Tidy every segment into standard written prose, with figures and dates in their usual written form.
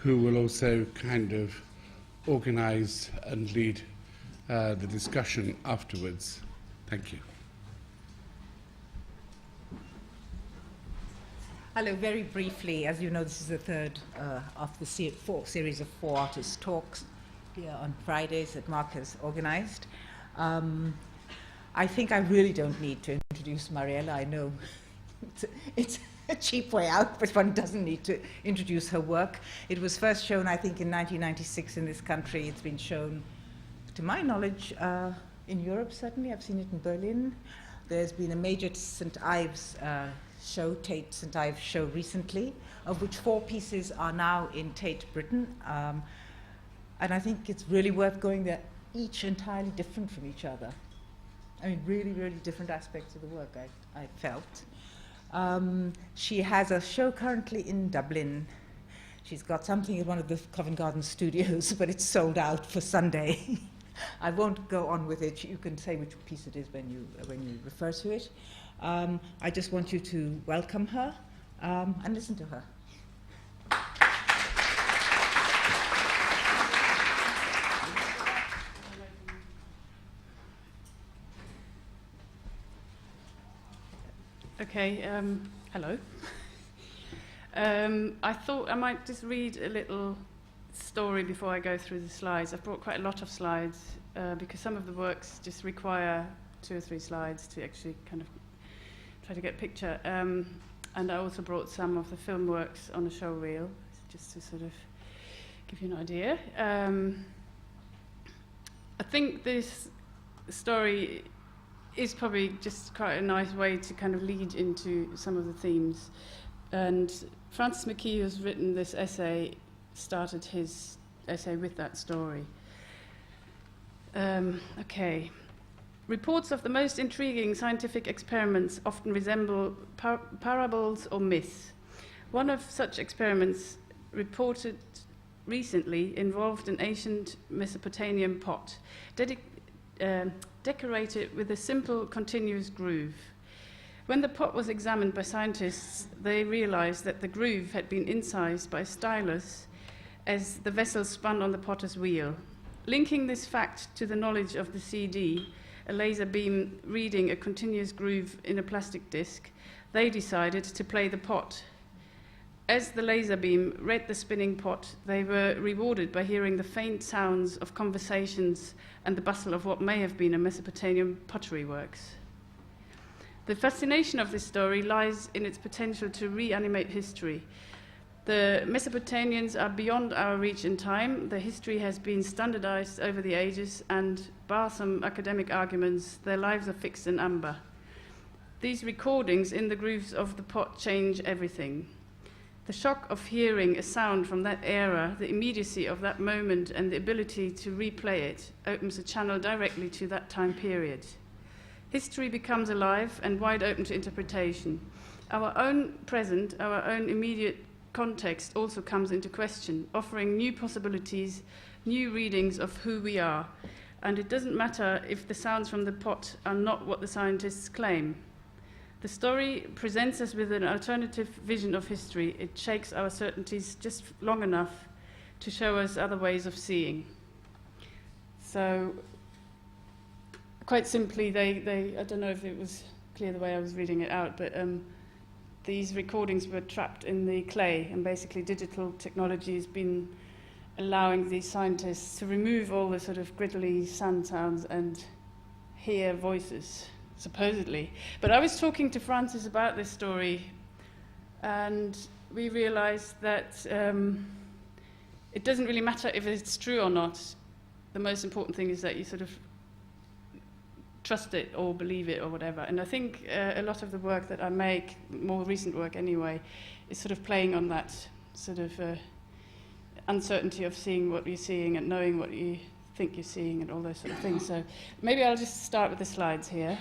who will also kind of organise and lead the discussion afterwards. Thank you. Hello, very briefly, as you know, this is the third of the series of 4 artist talks here on Fridays that Mark has organised. I think I really don't need to introduce Mariele. I know it's a cheap way out, but one doesn't need to introduce her work. It was first shown, I think, in 1996 in this country. It's been shown, to my knowledge, in Europe, certainly. I've seen it in Berlin. There's been a major St. Ives show, Tate St. Ives show recently, of which 4 pieces are now in Tate Britain. And I think it's really worth going there, each entirely different from each other. I mean, really, really different aspects of the work, I felt. She has a show currently in Dublin. She's got something at one of the Covent Garden studios, but it's sold out for Sunday. I won't go on with it. You can say which piece it is when you refer to it. I just want you to welcome her and listen to her. Okay, hello. I thought I might just read a little story before I go through the slides. I've brought quite a lot of slides because some of the works just require 2 or 3 slides to actually kind of try to get a picture. And I also brought some of the film works on a show reel, just to sort of give you an idea. I think this story is probably just quite a nice way to kind of lead into some of the themes. And Francis McKee, who's written this essay, started his essay with that story. Okay. Reports of the most intriguing scientific experiments often resemble parables or myths. One of such experiments, reported recently, involved an ancient Mesopotamian pot, decorated with a simple continuous groove. When the pot was examined by scientists, they realized that the groove had been incised by a stylus as the vessel spun on the potter's wheel. Linking this fact to the knowledge of the CD, a laser beam reading a continuous groove in a plastic disc, they decided to play the pot. As the laser beam read the spinning pot, they were rewarded by hearing the faint sounds of conversations and the bustle of what may have been a Mesopotamian pottery works. The fascination of this story lies in its potential to reanimate history. The Mesopotamians are beyond our reach in time. Their history has been standardized over the ages, and bar some academic arguments, their lives are fixed in amber. These recordings in the grooves of the pot change everything. The shock of hearing a sound from that era, the immediacy of that moment, and the ability to replay it opens a channel directly to that time period. History becomes alive and wide open to interpretation. Our own present, our own immediate context also comes into question, offering new possibilities, new readings of who we are. And it doesn't matter if the sounds from the pot are not what the scientists claim. The story presents us with an alternative vision of history. It shakes our certainties just long enough to show us other ways of seeing. So, quite simply, they I don't know if it was clear the way I was reading it out, but these recordings were trapped in the clay, and basically digital technology has been allowing these scientists to remove all the sort of griddly sand sounds and hear voices, supposedly. But I was talking to Francis about this story, and we realized that it doesn't really matter if it's true or not. The most important thing is that you sort of trust it or believe it or whatever. And I think a lot of the work that I make, more recent work anyway, is sort of playing on that sort of uncertainty of seeing what you're seeing and knowing what you think you're seeing and all those sort of things. So maybe I'll just start with the slides here.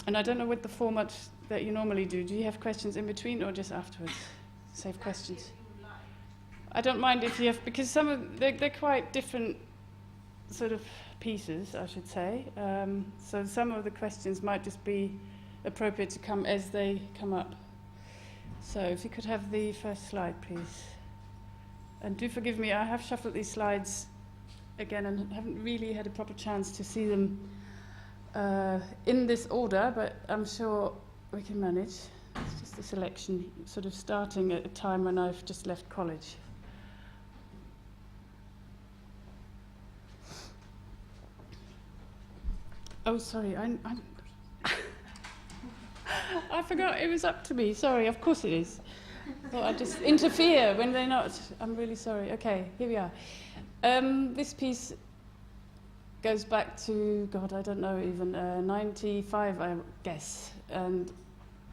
And I don't know what the format that you normally do. Do you have questions in between or just afterwards? Save questions. I don't mind if you have, because some of they're quite different sort of pieces, I should say. So some of the questions might just be appropriate to come as they come up. So if you could have the first slide, please. And do forgive me, I have shuffled these slides again and haven't really had a proper chance to see them in this order, but I'm sure we can manage. It's just a selection, sort of starting at a time when I've just left college. Oh, sorry, I'm I forgot it was up to me. Sorry, of course it is. Well, I just interfere when they're not. I'm really sorry. Okay, here we are. This piece goes back to, God, I don't know, even 95, I guess. And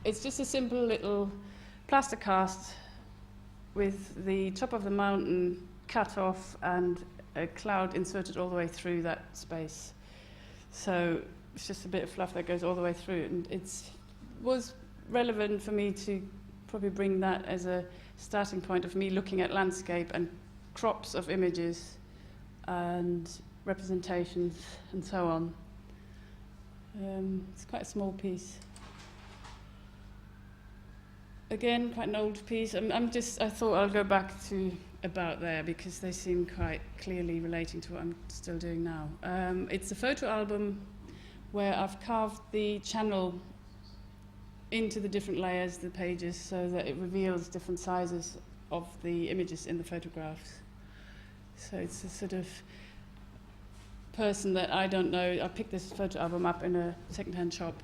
it's just a simple little plaster cast with the top of the mountain cut off and a cloud inserted all the way through that space. So it's just a bit of fluff that goes all the way through. And it was relevant for me to probably bring that as a starting point of me looking at landscape and crops of images and representations and so on. It's quite a small piece. Again, quite an old piece. I thought I'll go back to about there because they seem quite clearly relating to what I'm still doing now. It's a photo album where I've carved the channel into the different layers, the pages, so that it reveals different sizes of the images in the photographs. So it's a sort of person that I don't know. I picked this photo album up in a second-hand shop,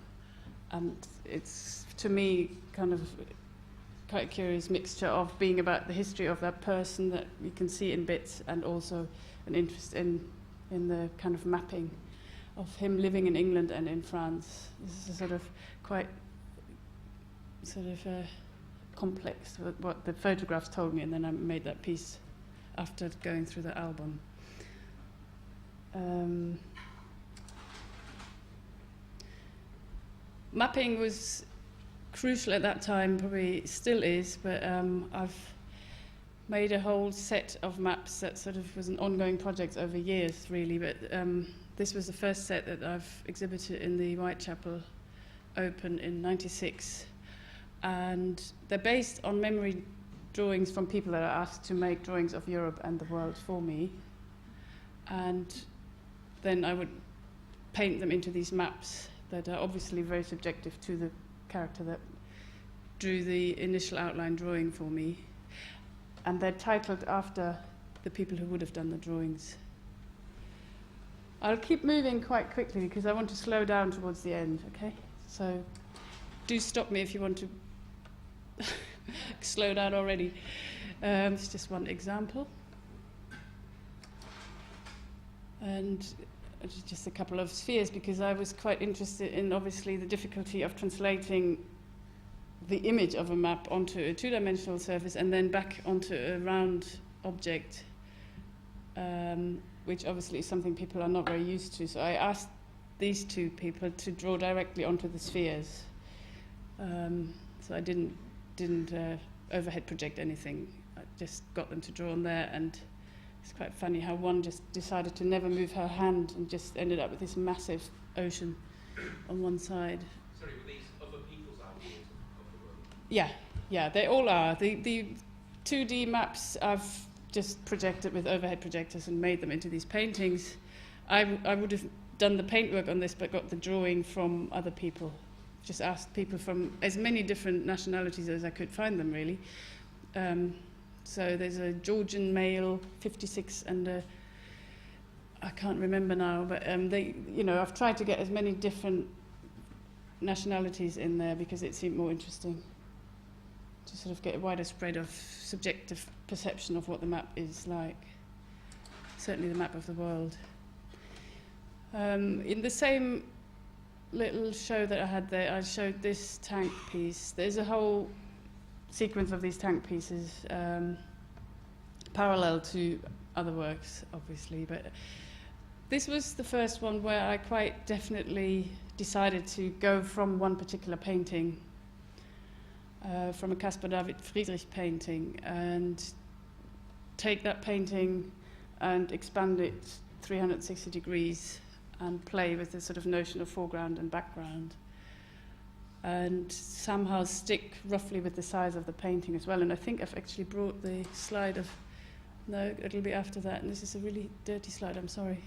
and it's, to me, kind of quite a curious mixture of being about the history of that person that you can see in bits, and also an interest in the kind of mapping of him living in England and in France. This is a sort of quite complex what the photographs told me, and then I made that piece after going through the album. Mapping was crucial at that time, probably still is, but I've made a whole set of maps that sort of was an ongoing project over years, really, but this was the first set that I've exhibited in the Whitechapel Open in '96. And they're based on memory drawings from people that are asked to make drawings of Europe and the world for me. And then I would paint them into these maps that are obviously very subjective to the character that drew the initial outline drawing for me. And they're titled after the people who would have done the drawings. I'll keep moving quite quickly because I want to slow down towards the end, okay? So do stop me if you want to slow down already. It's just one example. And just a couple of spheres, because I was quite interested in, obviously, the difficulty of translating the image of a map onto a two-dimensional surface and then back onto a round object, which obviously is something people are not very used to. So I asked these two people to draw directly onto the spheres. So I didn't overhead project anything. I just got them to draw on there, and it's quite funny how one just decided to never move her hand and just ended up with this massive ocean on one side. Sorry, were these other people's ideas of the world? Yeah, they all are. The 2D maps I've just projected with overhead projectors and made them into these paintings. I would have done the paintwork on this, but got the drawing from other people. Just asked people from as many different nationalities as I could find them, really. So there's a Georgian male, 56, and I can't remember now, but I've tried to get as many different nationalities in there because it seemed more interesting to sort of get a wider spread of subjective perception of what the map is like. Certainly the map of the world. In the same little show that I had there, I showed this tank piece. There's a whole sequence of these tank pieces parallel to other works, obviously, but this was the first one where I quite definitely decided to go from one particular painting, from a Caspar David Friedrich painting, and take that painting and expand it 360 degrees and play with the sort of notion of foreground and background. and somehow stick roughly with the size of the painting as well. And I think I've actually brought the slide of, no, it'll be after that, and this is a really dirty slide, I'm sorry.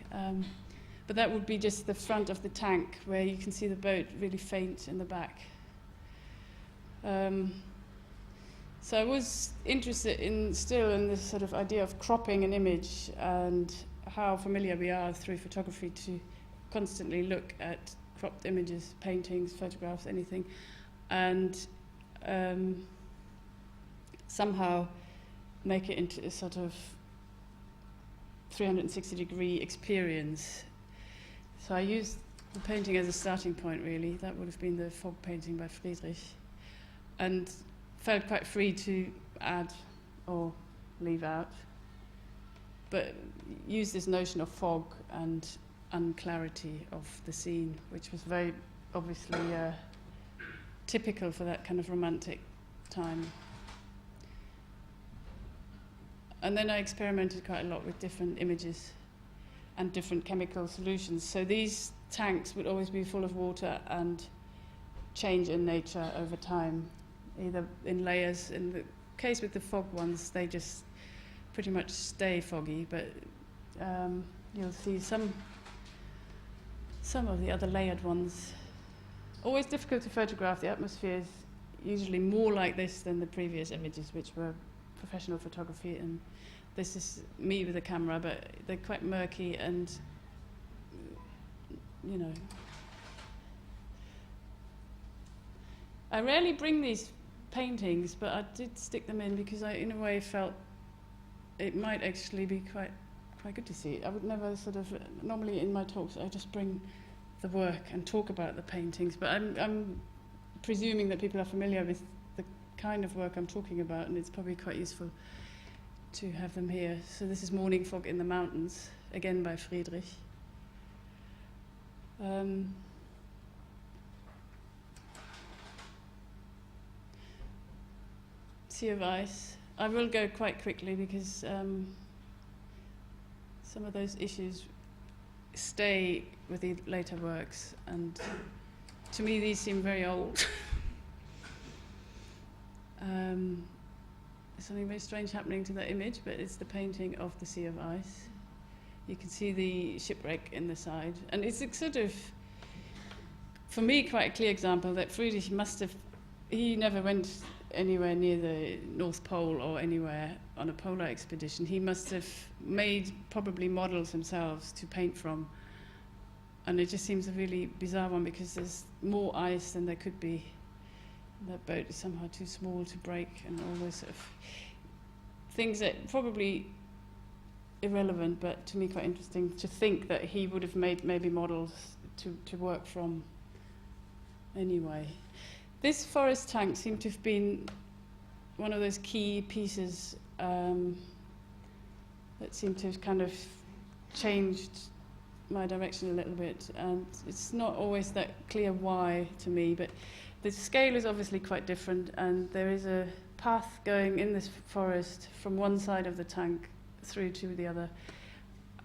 But that would be just the front of the tank where you can see the boat really faint in the back. So I was interested in this sort of idea of cropping an image and how familiar we are through photography to constantly look at cropped images, paintings, photographs, anything, and somehow make it into a sort of 360-degree experience. So I used the painting as a starting point, really. That would have been the fog painting by Friedrich, and felt quite free to add or leave out, but use this notion of fog and unclarity of the scene, which was very obviously typical for that kind of romantic time. And then I experimented quite a lot with different images and different chemical solutions. So these tanks would always be full of water and change in nature over time, either in layers. In the case with the fog ones, they just pretty much stay foggy, but you'll see some of the other layered ones. Always difficult to photograph. The atmosphere is usually more like this than the previous images, which were professional photography, and this is me with a camera, but they're quite murky and, you know. I rarely bring these paintings, but I did stick them in because I, in a way, felt it might actually be quite good to see. I would never sort of, normally in my talks, I just bring the work and talk about the paintings, but I'm presuming that people are familiar with the kind of work I'm talking about, and it's probably quite useful to have them here. So this is Morning Fog in the Mountains, again by Friedrich. Sea of Ice. I will go quite quickly because some of those issues stay with the later works, and to me these seem very old. There's something very strange happening to that image, but it's the painting of the Sea of Ice. You can see the shipwreck in the side, and it's a sort of, for me, quite a clear example that Friedrich must have, he never went anywhere near the North Pole or anywhere on a polar expedition. He must have made probably models himself to paint from, and it just seems a really bizarre one because there's more ice than there could be. That boat is somehow too small to break, and all those sort of things that probably irrelevant, but to me quite interesting to think that he would have made maybe models to work from anyway. This forest tank seemed to have been one of those key pieces that seemed to have kind of changed my direction a little bit, and it's not always that clear why to me, but the scale is obviously quite different, and there is a path going in this forest from one side of the tank through to the other,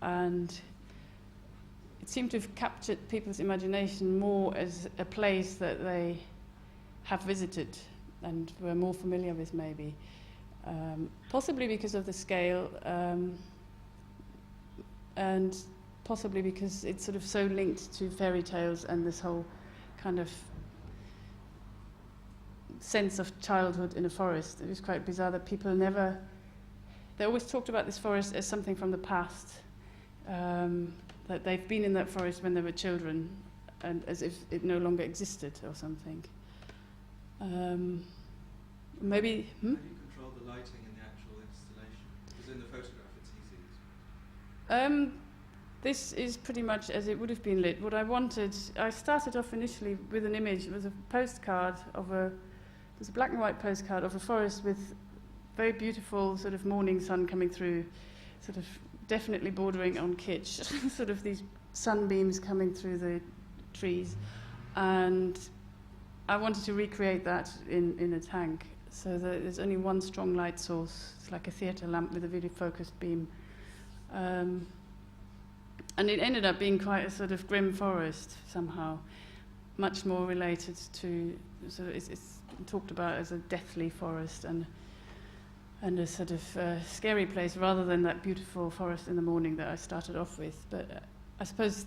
and it seemed to have captured people's imagination more as a place that they have visited and were more familiar with, maybe. Possibly because of the scale, and possibly because it's sort of so linked to fairy tales and this whole kind of sense of childhood in a forest. It was quite bizarre that people they always talked about this forest as something from the past, that they've been in that forest when they were children, and as if it no longer existed or something. Maybe. How do you control the lighting in the actual installation? Because in the photograph it's easy. This is pretty much as it would have been lit. What I wanted, I started off initially with an image. It was a postcard of it was a black and white postcard of a forest with very beautiful sort of morning sun coming through, sort of definitely bordering on kitsch, sort of these sunbeams coming through the trees, and I wanted to recreate that in a tank, so that there's only one strong light source. It's like a theatre lamp with a really focused beam. And it ended up being quite a sort of grim forest somehow. much more related to, sort of, it's talked about as a deathly forest and a sort of scary place, rather than that beautiful forest in the morning that I started off with. But I suppose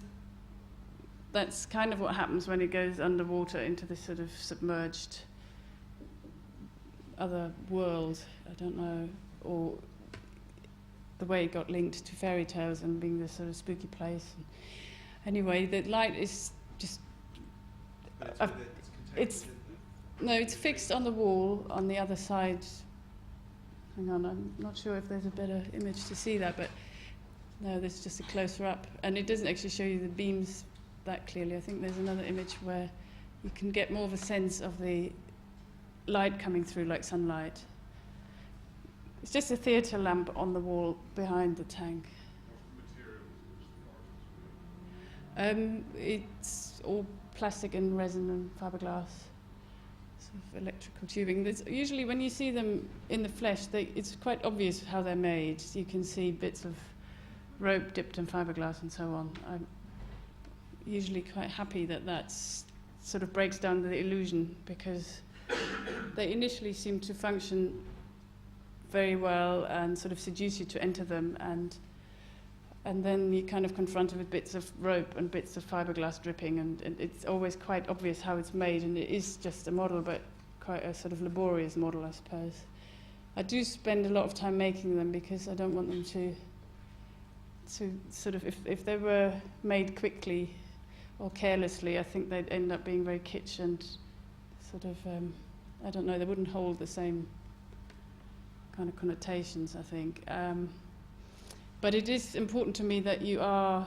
that's kind of what happens when it goes underwater into this sort of submerged other world, I don't know, or the way it got linked to fairy tales and being this sort of spooky place. Anyway, the light is just... But it's, contained it's- within No, it's fixed on the wall on the other side. Hang on, I'm not sure if there's a better image to see that, but no, there's just a closer up. And it doesn't actually show you the beams that clearly. I think there's another image where you can get more of a sense of the light coming through like sunlight. It's just a theatre lamp on the wall behind the tank. It's all plastic and resin and fiberglass, sort of electrical tubing. There's usually, when you see them in the flesh, it's quite obvious how they're made. You can see bits of rope dipped in fiberglass and so on. I'm usually quite happy that that's sort of breaks down the illusion, because they initially seem to function very well and sort of seduce you to enter them, and then you're kind of confronted with bits of rope and bits of fiberglass dripping, and it's always quite obvious how it's made, and it is just a model, but quite a sort of laborious model, I suppose. I do spend a lot of time making them because I don't want them to sort of, if they were made quickly or carelessly, I think they'd end up being very kitsch and sort of, I don't know, they wouldn't hold the same kind of connotations, I think. But it is important to me that you are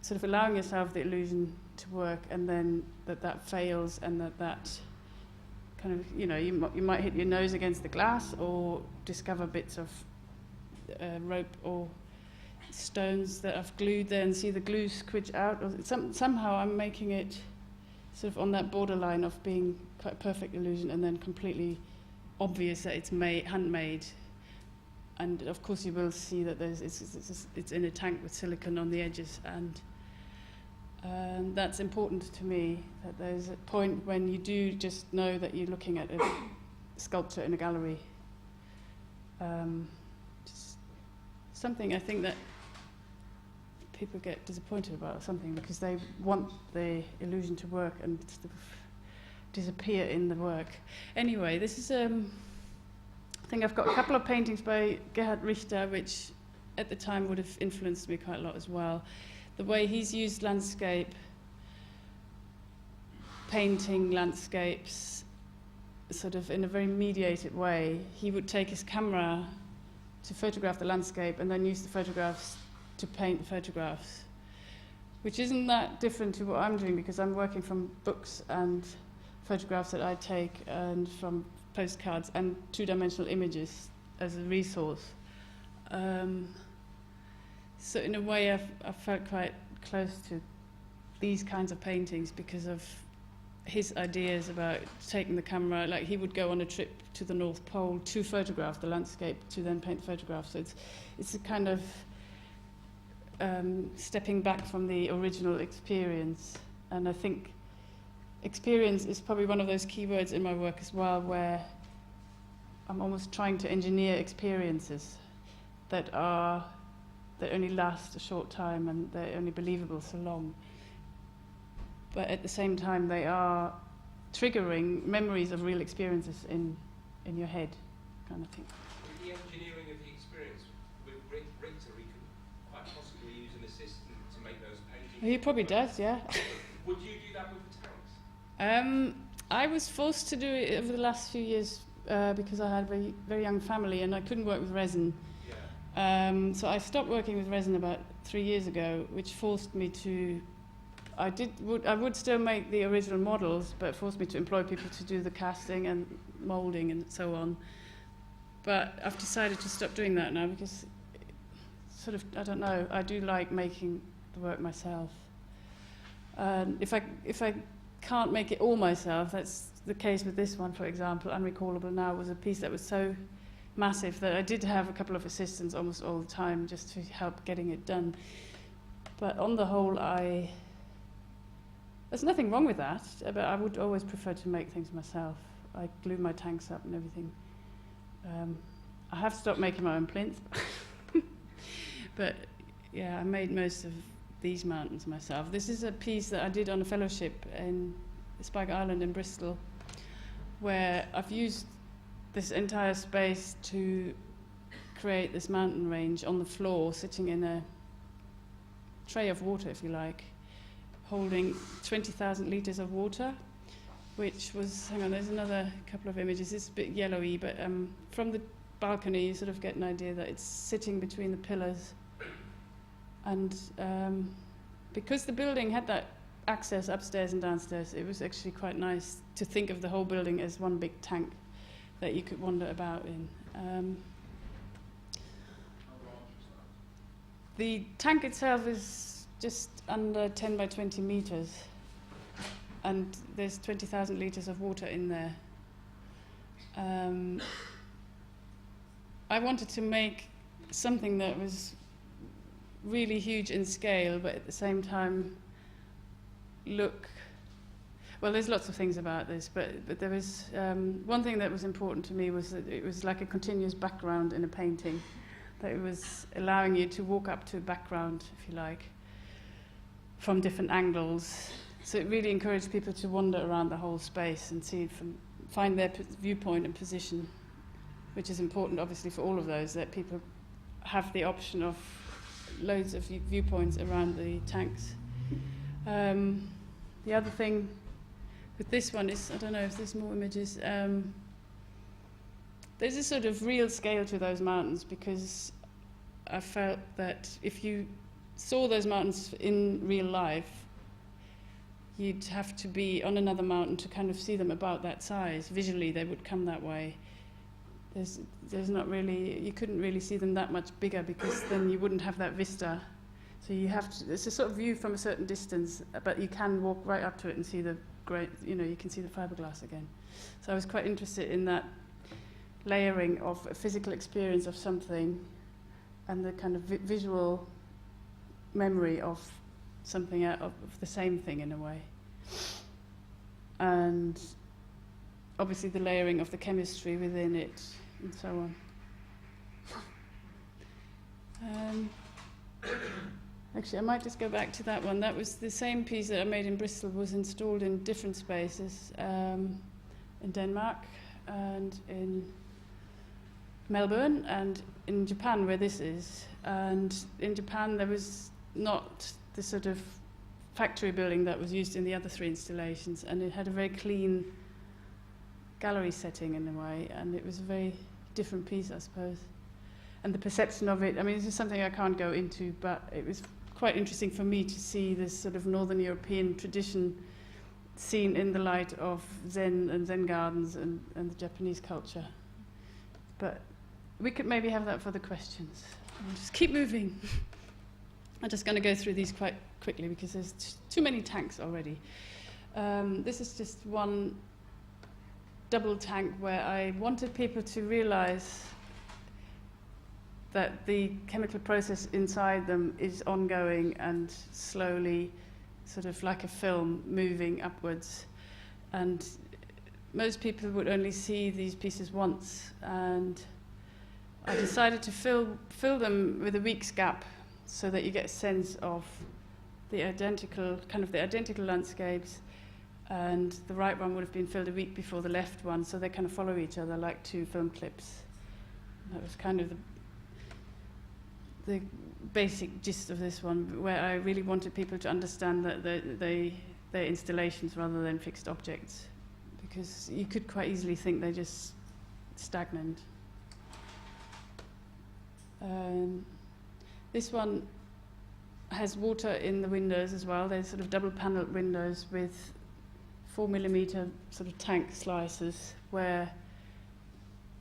sort of allowing yourself the illusion to work, and then that fails, and that kind of, you know, you might hit your nose against the glass or discover bits of rope or stones that I've glued there and see the glue squidge out. Or somehow I'm making it sort of on that borderline of being quite a perfect illusion and then completely obvious that it's handmade. And of course you will see that it's in a tank with silicone on the edges, and that's important to me, that there's a point when you do just know that you're looking at a sculpture in a gallery. Just something I think that people get disappointed about, or something, because they want the illusion to work and sort of disappear in the work. Anyway, this is I think I've got a couple of paintings by Gerhard Richter, which at the time would have influenced me quite a lot as well. The way he's used landscape, painting landscapes, sort of in a very mediated way. He would take his camera to photograph the landscape and then use the photographs to paint the photographs, which isn't that different to what I'm doing, because I'm working from books and photographs that I take, and from postcards and two-dimensional images as a resource. So in a way I've felt quite close to these kinds of paintings because of his ideas about taking the camera. Like, he would go on a trip to the North Pole to photograph the landscape, to then paint the photographs. So it's a kind of stepping back from the original experience. And I think experience is probably one of those key words in my work as well, where I'm almost trying to engineer experiences that only last a short time, and they're only believable so long. But at the same time, they are triggering memories of real experiences in your head, kind of thing. With the engineering of the experience, with Richter, he could quite possibly use an assistant to make those paintings. He probably does, yeah. Would you do that with the tanks? I was forced to do it over the last few years because I had a very, very young family and I couldn't work with resin. Yeah. So I stopped working with resin about 3 years ago, which forced me to... I would still make the original models, but it forced me to employ people to do the casting and moulding and so on. But I've decided to stop doing that now because, sort of, I don't know, I do like making the work myself. If I can't make it all myself, that's the case with this one, for example. Unrecallable Now was a piece that was so massive that I did have a couple of assistants almost all the time just to help getting it done. But on the whole, I There's nothing wrong with that, but I would always prefer to make things myself. I glue my tanks up and everything. I have stopped making my own plinth, but yeah, I made most of these mountains myself. This is a piece that I did on a fellowship in Spike Island in Bristol, where I've used this entire space to create this mountain range on the floor, sitting in a tray of water, if you like, holding 20,000 litres of water, which was, hang on, there's another couple of images. It's a bit yellowy, but from the balcony you sort of get an idea that it's sitting between the pillars. And because the building had that access upstairs and downstairs, it was actually quite nice to think of the whole building as one big tank that you could wander about in. The tank itself is just under 10 by 20 meters, and there's 20,000 litres of water in there. I wanted to make something that was really huge in scale, but at the same time well, there's lots of things about this, but there was one thing that was important to me was that it was like a continuous background in a painting, that it was allowing you to walk up to a background, if you like, from different angles. So it really encouraged people to wander around the whole space and see it find their viewpoint and position, which is important obviously for all of those, that people have the option of loads of viewpoints around the tanks. The other thing with this one is, I don't know if there's more images, there's a sort of real scale to those mountains, because I felt that if you saw those mountains in real life, you'd have to be on another mountain to kind of see them about that size. Visually they would come that way. There's not really, you couldn't really see them that much bigger, because then you wouldn't have that vista. So you have to, it's a sort of view from a certain distance, but you can walk right up to it and see the great, you can see the fiberglass again. So I was quite interested in that layering of a physical experience of something and the kind of visual memory of something of the same thing in a way. And obviously the layering of the chemistry within it and so on. Actually, I might just go back to that one. That was the same piece that I made in Bristol, was installed in different spaces, in Denmark and in Melbourne and in Japan, where this is. And in Japan there was not the sort of factory building that was used in the other three installations, and it had a very clean gallery setting in a way, and it was a very different piece, I suppose. And the perception of it, I mean, this is something I can't go into, but it was quite interesting for me to see this sort of Northern European tradition seen in the light of Zen and Zen gardens and the Japanese culture. But we could maybe have that for the questions. We'll just keep moving. I'm just going to go through these quite quickly because there's too many tanks already. This is just one double tank where I wanted people to realize that the chemical process inside them is ongoing and slowly, sort of like a film, moving upwards. And most people would only see these pieces once, and I decided to fill them with a week's gap so that you get a sense of the identical landscapes, and the right one would have been filled a week before the left one, so they kind of follow each other like two film clips. And that was kind of the basic gist of this one, where I really wanted people to understand that they're installations rather than fixed objects, because you could quite easily think they're just stagnant. This one has water in the windows as well. There's sort of double panelled windows with 4mm sort of tank slices, where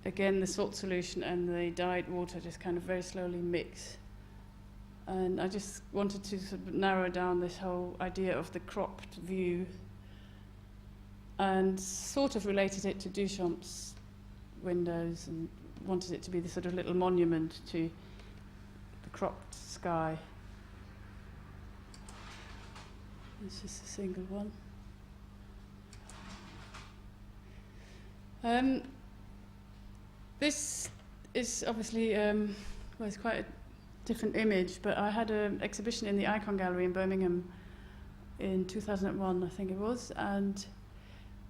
again the salt solution and the dyed water just kind of very slowly mix. And I just wanted to sort of narrow down this whole idea of the cropped view, and sort of related it to Duchamp's windows and wanted it to be the sort of little monument to the cropped sky. It's just a single one. This is obviously, well, it's quite a different image, but I had an exhibition in the Icon Gallery in Birmingham in 2001, I think it was, and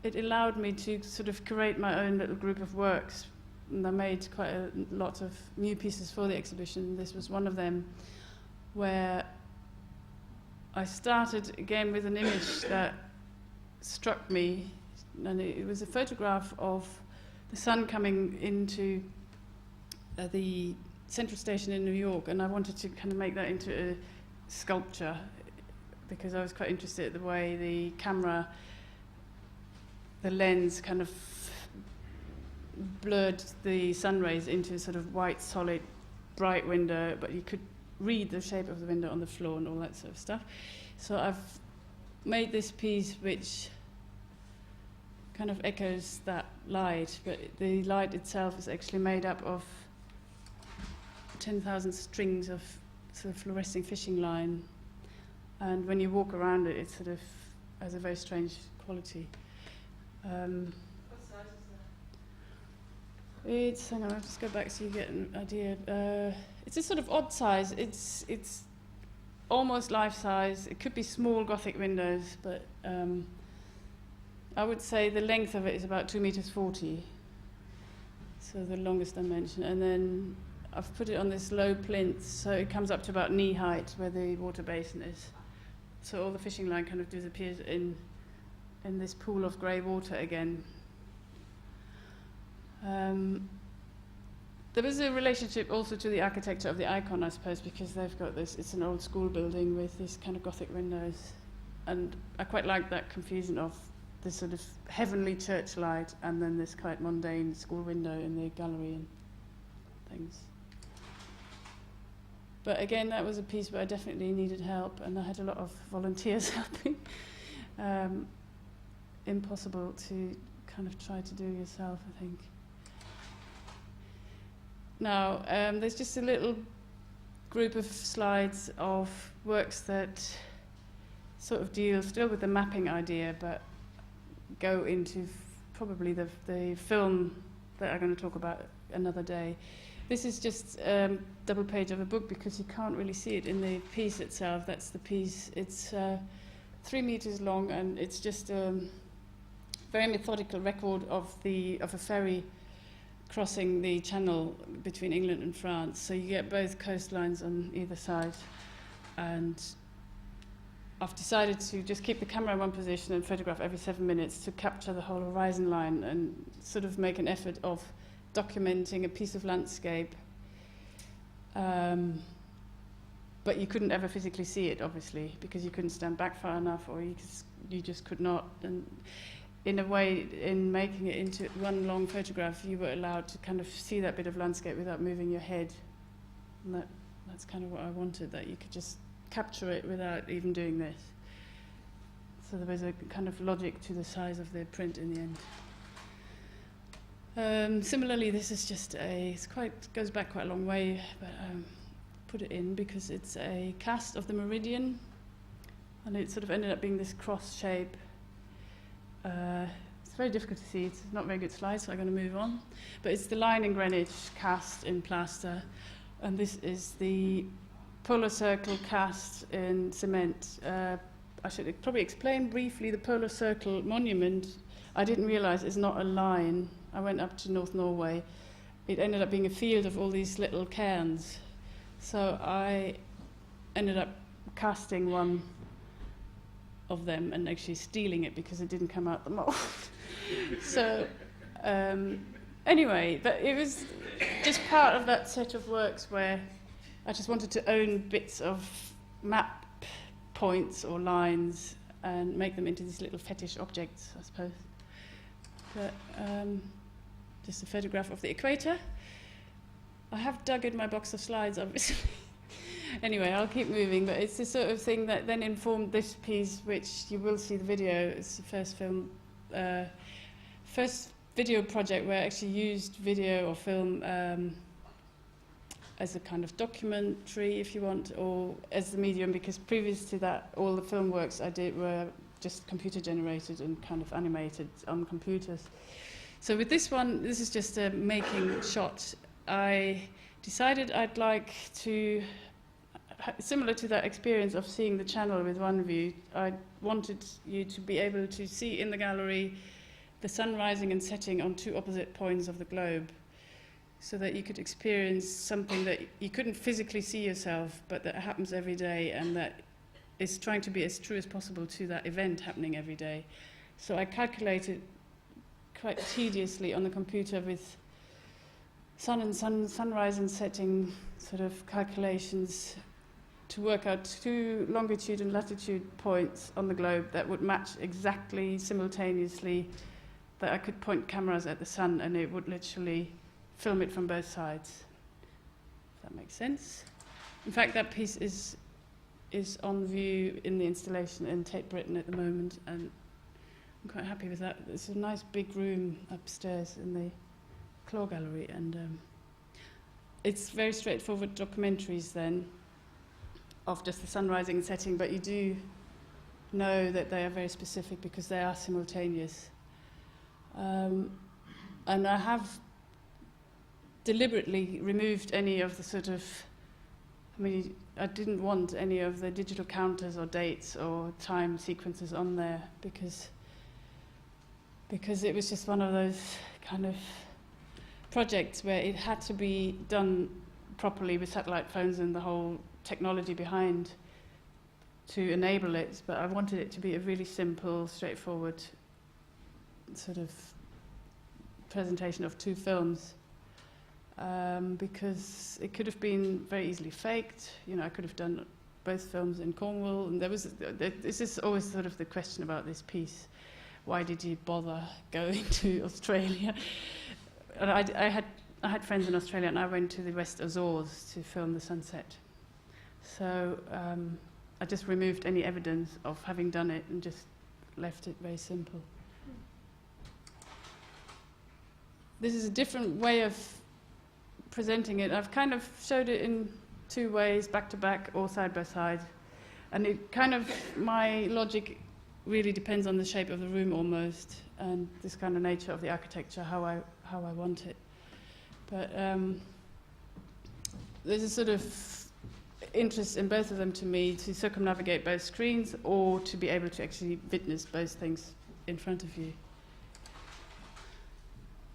it allowed me to sort of curate my own little group of works. And I made quite a lot of new pieces for the exhibition. This was one of them, where I started again with an image that struck me, and it was a photograph of the sun coming into the Central Station in New York, and I wanted to kind of make that into a sculpture because I was quite interested in the way the camera, the lens kind of blurred the sun rays into a sort of white, solid, bright window, but you could read the shape of the window on the floor and all that sort of stuff. So I've made this piece which kind of echoes that light, but the light itself is actually made up of 10,000 strings of sort of fluorescing fishing line, and when you walk around it, it sort of has a very strange quality. What size is that? It's, hang on, I'll just go back so you get an idea. It's a sort of odd size. It's almost life size. It could be small Gothic windows, but I would say the length of it is about 2 meters 40. So the longest dimension. And then I've put it on this low plinth, so it comes up to about knee height where the water basin is. So all the fishing line kind of disappears in this pool of grey water again. There was a relationship also to the architecture of the Icon, I suppose, because they've got this, it's an old school building with these kind of Gothic windows. And I quite like that confusion of this sort of heavenly church light and then this quite mundane school window in the gallery and things. But again, that was a piece where I definitely needed help, and I had a lot of volunteers helping. Impossible to kind of try to do yourself, I think. Now, there's just a little group of slides of works that sort of deal still with the mapping idea, but go into probably the film that I'm going to talk about another day. This is just double page of a book because you can't really see it in the piece itself. That's the piece. It's 3 meters long, and it's just a very methodical record of a ferry crossing the channel between England and France. So you get both coastlines on either side. And I've decided to just keep the camera in one position and photograph every 7 minutes to capture the whole horizon line and sort of make an effort of documenting a piece of landscape. But you couldn't ever physically see it, obviously, because you couldn't stand back far enough, or you just could not. And in a way, in making it into one long photograph, you were allowed to kind of see that bit of landscape without moving your head. And that's kind of what I wanted, that you could just capture it without even doing this. So there was a kind of logic to the size of the print in the end. Similarly, this is just goes back quite a long way, but put it in because it's a cast of the meridian, and it sort of ended up being this cross shape. It's very difficult to see, it's not a very good slide, so I'm going to move on. But it's the line in Greenwich cast in plaster, and this is the polar circle cast in cement. I should probably explain briefly the polar circle monument. I didn't realize it's not a line. I went up to North Norway. It ended up being a field of all these little cairns. So I ended up casting one of them and actually stealing it because it didn't come out the mold. So anyway, but it was just part of that set of works where I just wanted to own bits of map points or lines and make them into these little fetish objects, I suppose. But just a photograph of the equator. I have dug in my box of slides, obviously. Anyway, I'll keep moving, but it's the sort of thing that then informed this piece, which you will see the video. It's the first video project where I actually used video or film as a kind of documentary, if you want, or as the medium, because previous to that, all the film works I did were just computer generated and kind of animated on computers. So with this one, this is just a making shot. I decided I'd like to, similar to that experience of seeing the channel with one view, I wanted you to be able to see in the gallery the sun rising and setting on two opposite points of the globe, so that you could experience something that you couldn't physically see yourself, but that happens every day, and that is trying to be as true as possible to that event happening every day. So I calculated quite tediously on the computer with sunrise and setting sort of calculations to work out two longitude and latitude points on the globe that would match exactly simultaneously, that I could point cameras at the sun and it would literally film it from both sides. If that makes sense. In fact, that piece is on view in the installation in Tate Britain at the moment, and I'm quite happy with that. It's a nice big room upstairs in the Claw Gallery, and it's very straightforward documentaries then of just the sun rising and setting, but you do know that they are very specific because they are simultaneous. And I have deliberately removed any of the sort of, I didn't want any of the digital counters or dates or time sequences on there because it was just one of those kind of projects where it had to be done properly with satellite phones and the whole technology behind to enable it, but I wanted it to be a really simple, straightforward sort of presentation of two films. Because it could have been very easily faked. You know, I could have done both films in Cornwall, and this is always sort of the question about this piece. Why did you bother going to Australia? And I had friends in Australia, and I went to the West Azores to film the sunset. So I just removed any evidence of having done it and just left it very simple. This is a different way of presenting it. I've kind of showed it in two ways, back to back or side by side, and it kind of, my logic really depends on the shape of the room almost, and this kind of nature of the architecture, how I want it. But there's a sort of interest in both of them to me, to circumnavigate both screens or to be able to actually witness both things in front of you.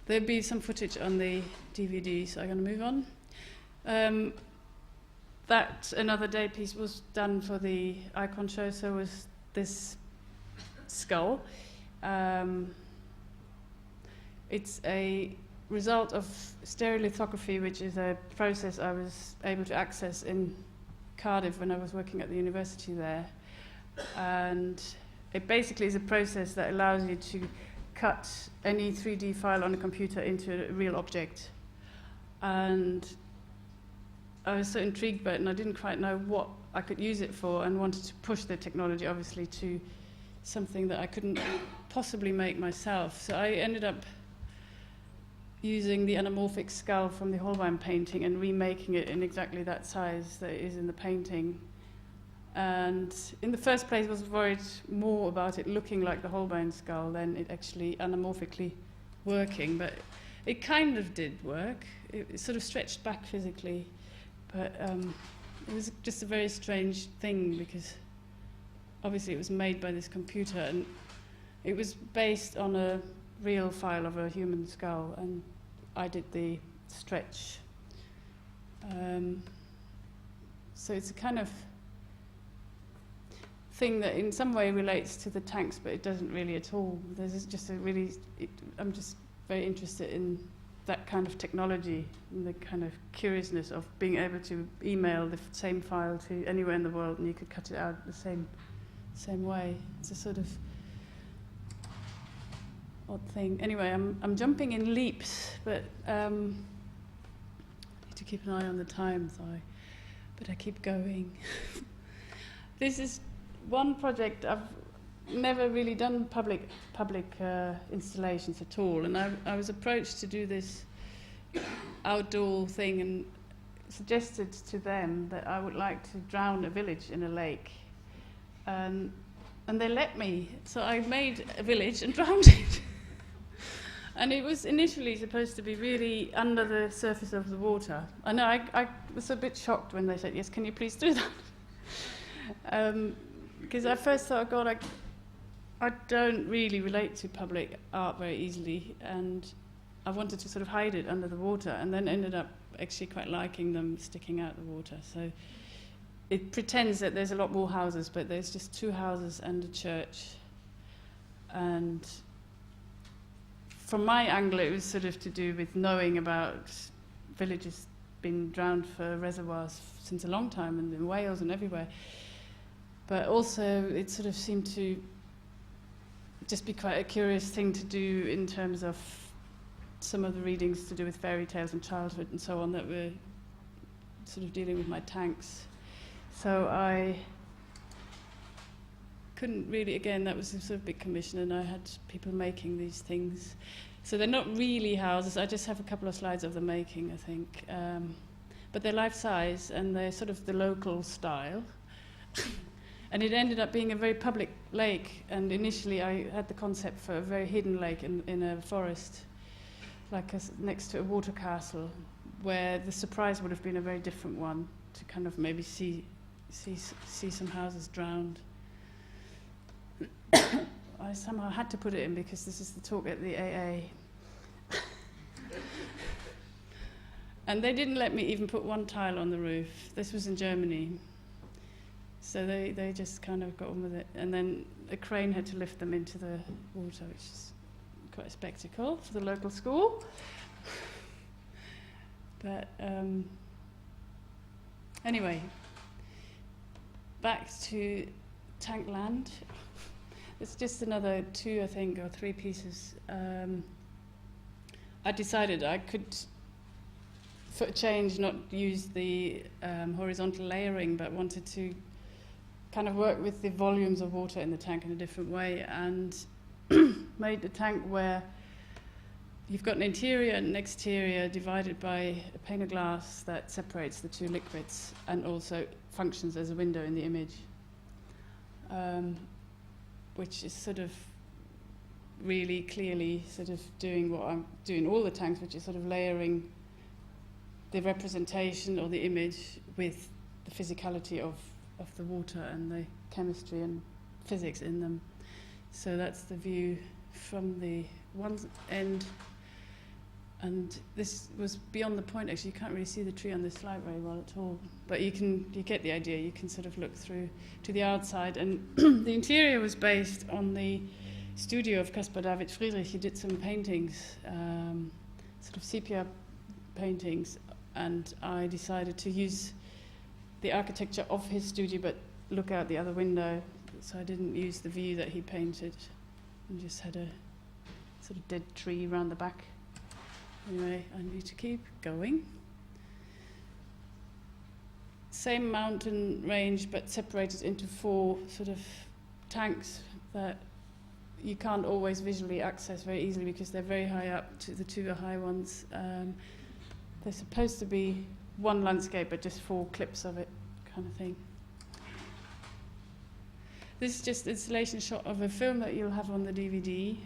There'll be some footage on the DVD, so I'm going to move on. That Another Day piece was done for the Icon show, so was this skull. It's a result of stereolithography, which is a process I was able to access in Cardiff when I was working at the university there. And it basically is a process that allows you to cut any 3D file on a computer into a real object. And I was so intrigued by it, and I didn't quite know what I could use it for, and wanted to push the technology, obviously, to something that I couldn't possibly make myself. So I ended up using the anamorphic skull from the Holbein painting and remaking it in exactly that size that it is in the painting. And in the first place, I was worried more about it looking like the Holbein skull than it actually anamorphically working. But it kind of did work. It sort of stretched back physically. But it was just a very strange thing, because obviously it was made by this computer, and it was based on a real file of a human skull, and I did the stretch. So it's a kind of thing that in some way relates to the tanks, but it doesn't really at all. There's just a really, I'm just very interested in that kind of technology and the kind of curiousness of being able to email the same file to anywhere in the world and you could cut it out the same way. It's a sort of odd thing. Anyway, I'm jumping in leaps, but I need to keep an eye on the time, but I keep going. This is one project I've never really done public installations at all, and I was approached to do this outdoor thing, and suggested to them that I would like to drown a village in a lake. And they let me. So I made a village and drowned it. And it was initially supposed to be really under the surface of the water. I know, I was a bit shocked when they said, yes, can you please do that? Because I first thought, God, I don't really relate to public art very easily, and I wanted to sort of hide it under the water, and then ended up actually quite liking them sticking out the water. So it pretends that there's a lot more houses, but there's just 2 houses and a church. And from my angle, it was sort of to do with knowing about villages being drowned for reservoirs since a long time, and in Wales and everywhere. But also, it sort of seemed to just be quite a curious thing to do in terms of some of the readings to do with fairy tales and childhood and so on that were sort of dealing with my tanks. So I couldn't really, again, that was a sort of big commission, and I had people making these things. So they're not really houses, I just have a couple of slides of them making, I think. But they're life-size, and they're sort of the local style. And it ended up being a very public lake, and initially I had the concept for a very hidden lake in a forest, like next to a water castle, where the surprise would have been a very different one, to kind of maybe see some houses drowned. I somehow had to put it in because this is the talk at the AA. And they didn't let me even put one tile on the roof. This was in Germany. So they just kind of got on with it. And then a crane had to lift them into the water, which is quite a spectacle for the local school. But anyway, back to Tankland. It's just another 2, I think, or 3 pieces. I decided I could, for a change, not use the horizontal layering, but wanted to kind of work with the volumes of water in the tank in a different way, and made the tank where you've got an interior and an exterior divided by a pane of glass that separates the 2 liquids and also functions as a window in the image. Which is sort of really clearly sort of doing what I'm doing all the tanks, which is sort of layering the representation or the image with the physicality of the water and the chemistry and physics in them. So that's the view from the one end. And this was beyond the point, actually. You can't really see the tree on this slide very well at all. But you get the idea. You can sort of look through to the outside. And the interior was based on the studio of Caspar David Friedrich. He did some paintings, sort of sepia paintings. And I decided to use the architecture of his studio, but look out the other window. So I didn't use the view that he painted. And just had a sort of dead tree around the back. Anyway, I need to keep going. Same mountain range, but separated into 4 sort of tanks that you can't always visually access very easily because they're very high up. The 2 are high ones. They're supposed to be one landscape, but just 4 clips of it, kind of thing. This is just an installation shot of a film that you'll have on the DVD.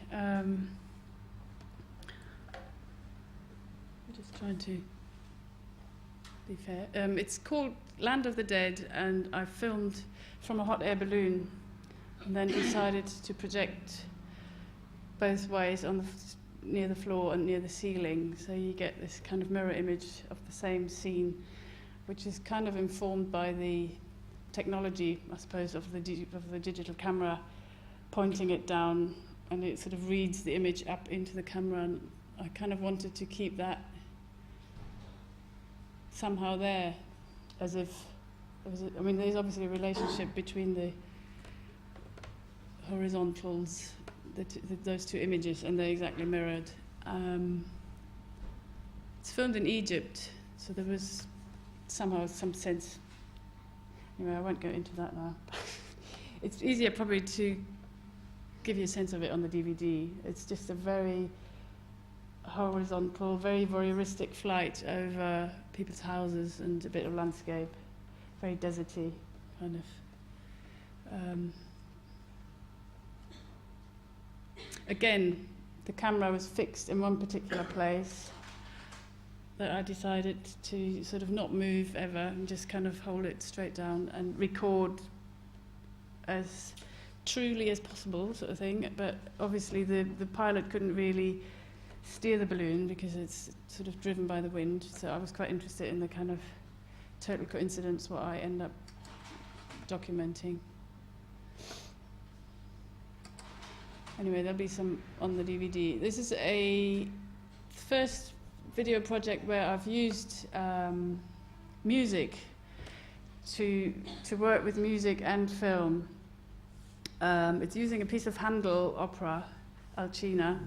Just trying to be fair. It's called Land of the Dead, and I filmed from a hot air balloon and then decided to project both ways on near the floor and near the ceiling, so you get this kind of mirror image of the same scene, which is kind of informed by the technology, I suppose, of the digital camera, pointing it down, and it sort of reads the image up into the camera, and I kind of wanted to keep that somehow there, as if, I mean, there's obviously a relationship between the horizontals, those 2 images, and they're exactly mirrored. It's filmed in Egypt, so there was somehow some sense. Anyway, I won't go into that now. It's easier probably to give you a sense of it on the DVD. It's just a very horizontal, very voyeuristic flight over people's houses and a bit of landscape, very deserty kind of. Again, the camera was fixed in one particular place that I decided to sort of not move ever and just kind of hold it straight down and record as truly as possible, sort of thing. But obviously the pilot couldn't really steer the balloon because it's sort of driven by the wind, so I was quite interested in the kind of total coincidence what I end up documenting. Anyway, there'll be some on the DVD. This is a first video project where I've used music to work with music and film. It's using a piece of Handel opera, Alcina,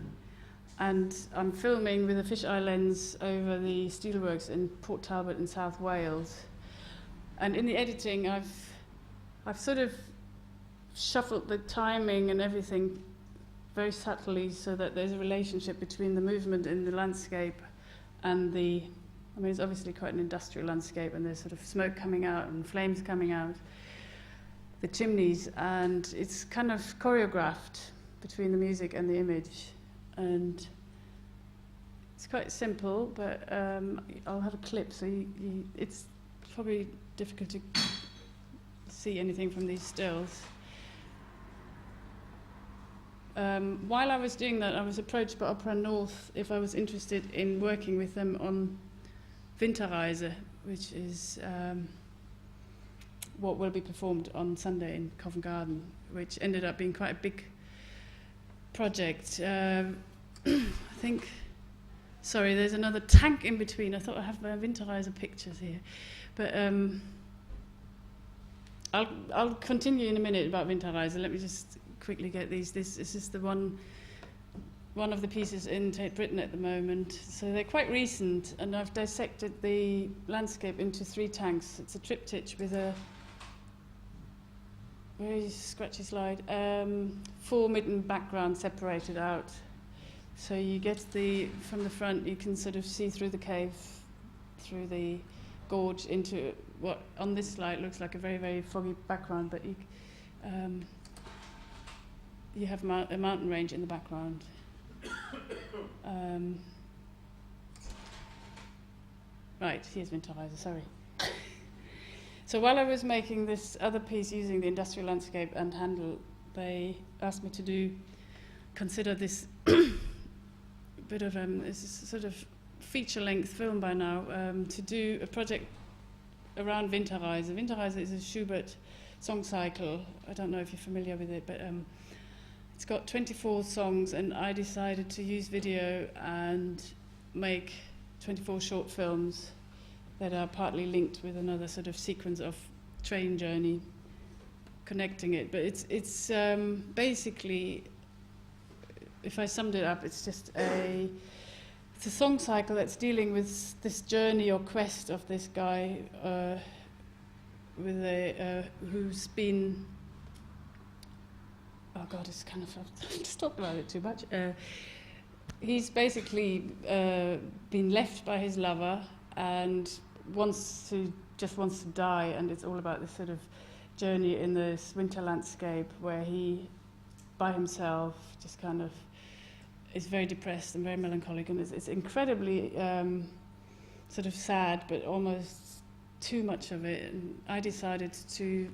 and I'm filming with a fisheye lens over the steelworks in Port Talbot in South Wales. And in the editing, I've sort of shuffled the timing and everything very subtly so that there's a relationship between the movement in the landscape and it's obviously quite an industrial landscape, and there's sort of smoke coming out and flames coming out, the chimneys, and it's kind of choreographed between the music and the image. And it's quite simple, but I'll have a clip, so it's probably difficult to see anything from these stills. While I was doing that, I was approached by Opera North if I was interested in working with them on Winterreise, which is what will be performed on Sunday in Covent Garden, which ended up being quite a big project. I think, sorry, there's another tank in between. I thought I have Winterreise pictures here, but I'll continue in a minute about Winterreise. Let me just quickly get these. This is the one of the pieces in Tate Britain at the moment. So they're quite recent, and I've dissected the landscape into 3 tanks. It's a triptych with a very scratchy slide, 4 midden background separated out. So you get from the front, you can sort of see through the cave, through the gorge into what on this slide looks like a very, very foggy background, but you have a mountain range in the background. Right, here's Winterreise, sorry. So while I was making this other piece using the industrial landscape and Handel, they asked me to consider this bit of this is sort of feature-length film by now, to do a project around Winterreise. Winterreise is a Schubert song cycle. I don't know if you're familiar with it, but it's got 24 songs, and I decided to use video and make 24 short films that are partly linked with another sort of sequence of train journey connecting it. But it's basically, if I summed it up, it's just it's a song cycle that's dealing with this journey or quest of this guy who's been, oh God, it's kind of, I've just talked about it too much. He's basically been left by his lover and just wants to die, and it's all about this sort of journey in this winter landscape where he, by himself, just kind of is very depressed and very melancholic, and it's incredibly sort of sad, but almost too much of it. And I decided to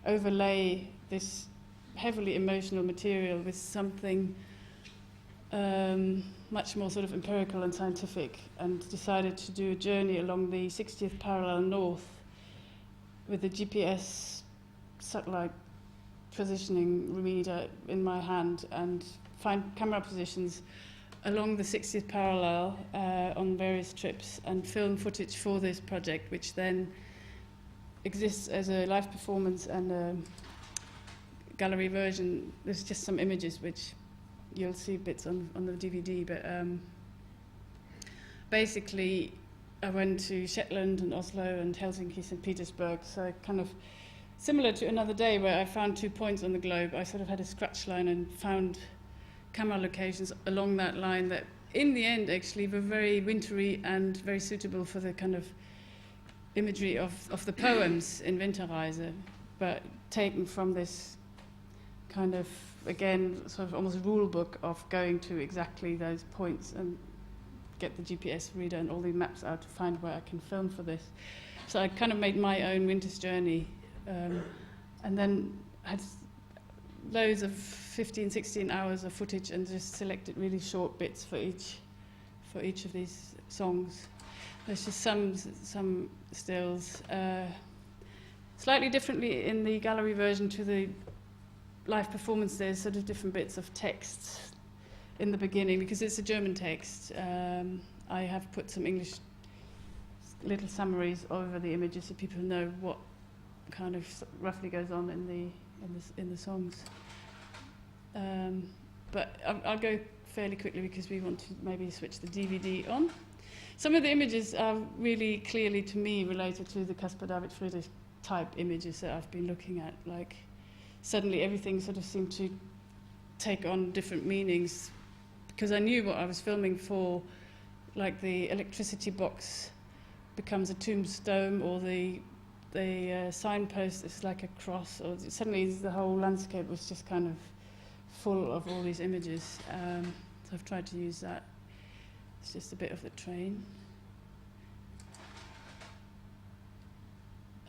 overlay this heavily emotional material with something much more sort of empirical and scientific, and decided to do a journey along the 60th parallel north with a GPS satellite positioning reader in my hand, and find camera positions along the 60th parallel on various trips, and film footage for this project, which then exists as a live performance and a gallery version. There's just some images which you'll see bits on the DVD, but basically I went to Shetland and Oslo and Helsinki, St. Petersburg, so kind of similar to Another Day where I found 2 points on the globe. I sort of had a scratch line and found camera locations along that line that in the end, actually, were very wintry and very suitable for the kind of imagery of the poems in Winterreise, but taken from this kind of, again, sort of almost rule book of going to exactly those points and get the GPS reader and all the maps out to find where I can film for this. So I kind of made my own winter's journey, and then had loads of 15, 16 hours of footage and just selected really short bits for each of these songs. There's just some stills. Slightly differently in the gallery version to the live performance, there's sort of different bits of text in the beginning, because it's a German text. I have put some English little summaries over the images so people know what kind of roughly goes on in the songs. But I'll go fairly quickly because we want to maybe switch the DVD on. Some of the images are really clearly, to me, related to the Caspar David Friedrich type images that I've been looking at. Like, suddenly everything sort of seemed to take on different meanings, because I knew what I was filming for. Like the electricity box becomes a tombstone, or the signpost is like a cross, or suddenly the whole landscape was just kind of full of all these images. So I've tried to use that. It's just a bit of the train.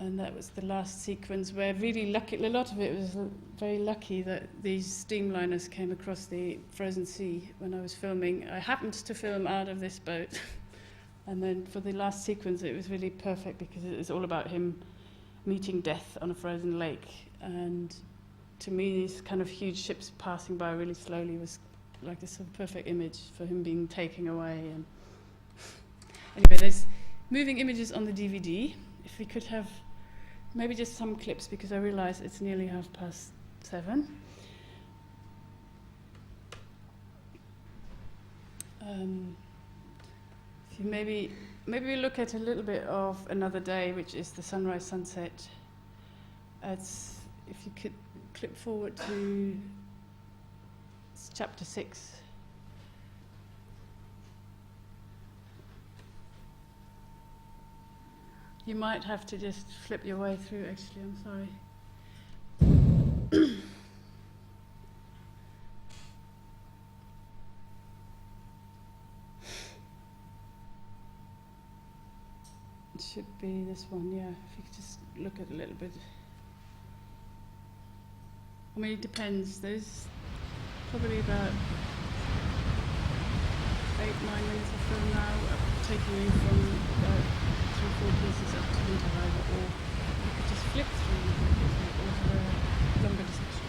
And that was the last sequence where really lucky, a lot of it was very lucky that these steamliners came across the frozen sea when I was filming. I happened to film out of this boat. And then for the last sequence, it was really perfect because it was all about him meeting death on a frozen lake. And to me, these kind of huge ships passing by really slowly was like this sort of perfect image for him being taken away. And anyway, there's moving images on the DVD. If we could have maybe just some clips, because I realise it's nearly 7:30. If you maybe we look at a little bit of Another Day, which is the sunrise sunset. If you could clip forward to chapter 6. You might have to just flip your way through, actually, I'm sorry. It should be this one, yeah. If you could just look at a little bit. I mean, it depends. There's probably about 8-9 minutes of film now, taking you from about 3-4 pieces up to Winterreise, or you could just flip through all the longer section.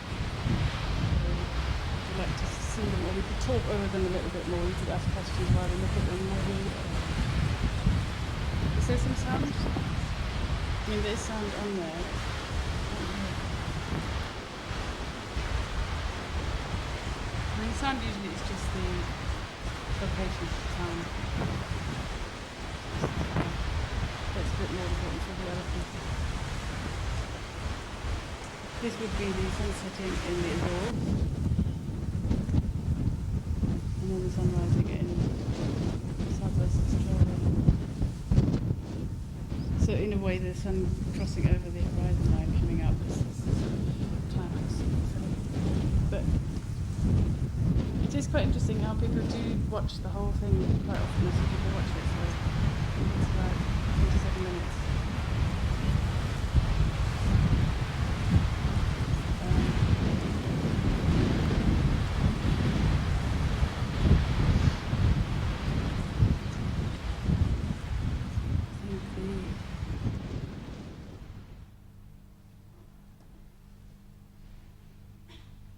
Would you like to see them, or we could talk over them a little bit more. You could ask questions while we look at them, maybe. Is there some sound? I mean, there's sound on there. I mean, sound usually is just the location of the town. That's a bit more important for the other people. This would be the sun setting in the Azores, and then the sun rising in southwest Australia. So in a way, the sun crossing over the horizon line, coming out this time. But it is quite interesting how people do watch the whole thing quite often. I see people watch it for it's about 27 minutes.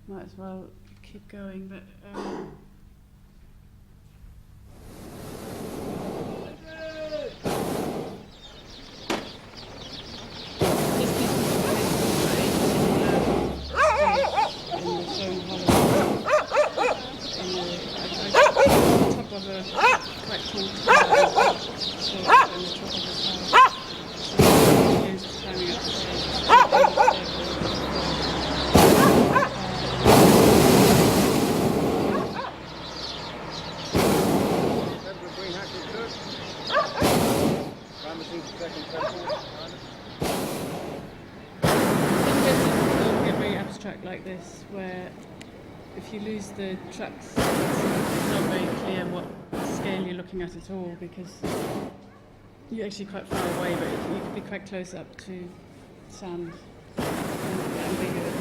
Might as well keep going, but It'll get very abstract like this, where if you lose the trucks, it's not very clear what scale you're looking at all, because you're actually quite far away, but you could be quite close up to sand and ambiguous.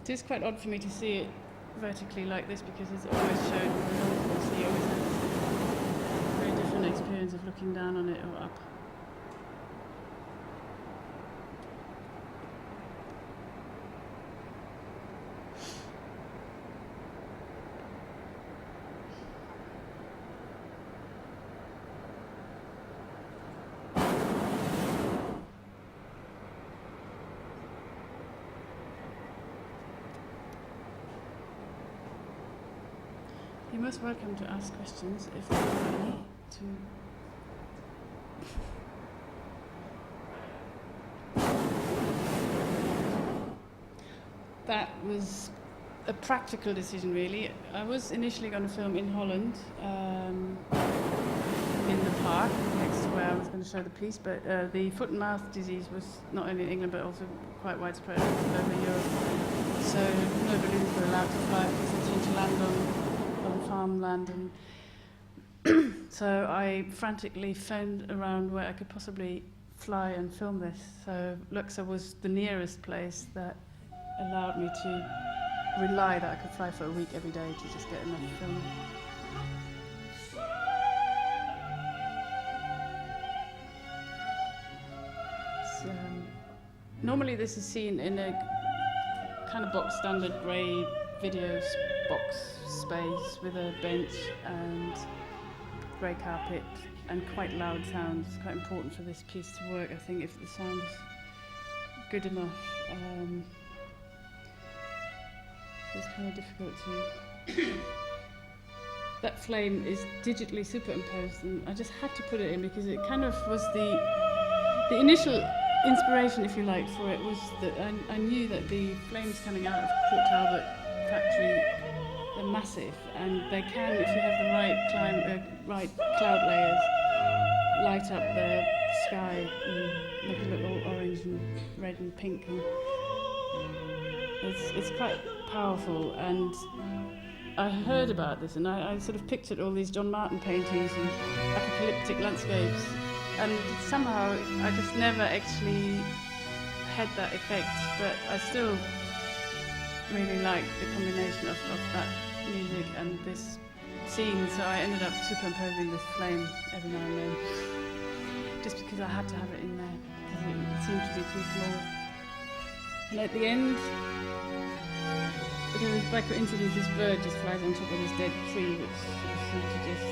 It is quite odd for me to see it vertically like this, because it's always shown horizontal, so you always have a very different experience of looking down on it or up. You're most welcome to ask questions if there are any. That was a practical decision, really. I was initially going to film in Holland, in the park next to where I was going to show the piece, but the foot and mouth disease was not only in England but also quite widespread over Europe. So no balloons were allowed to fly because they seemed to land on farmland, and so I frantically phoned around where I could possibly fly and film this. So Luxor was the nearest place that allowed me to rely that I could fly for a week every day to just get enough filming. So, normally this is seen in a kind of box standard grey video box space with a bench and grey carpet and quite loud sound. It's quite important for this piece to work, I think, if the sound is good enough. So it's kind of difficult to... That flame is digitally superimposed, and I just had to put it in because it kind of was the initial inspiration, if you like, for it was that I knew that the flames coming out of Port Talbot factory, they're massive, and they can, if you have the right cloud layers, light up the sky and make it look all orange and red and pink, and it's quite powerful. And I heard about this, and I sort of pictured all these John Martin paintings and apocalyptic landscapes, and somehow I just never actually had that effect, but I still really liked the combination of that music and this scene, so I ended up superimposing this flame every now and then, just because I had to have it in there, because it seemed to be too small. And at the end, because by coincidence this bird just flies on top of this dead tree, which seemed to just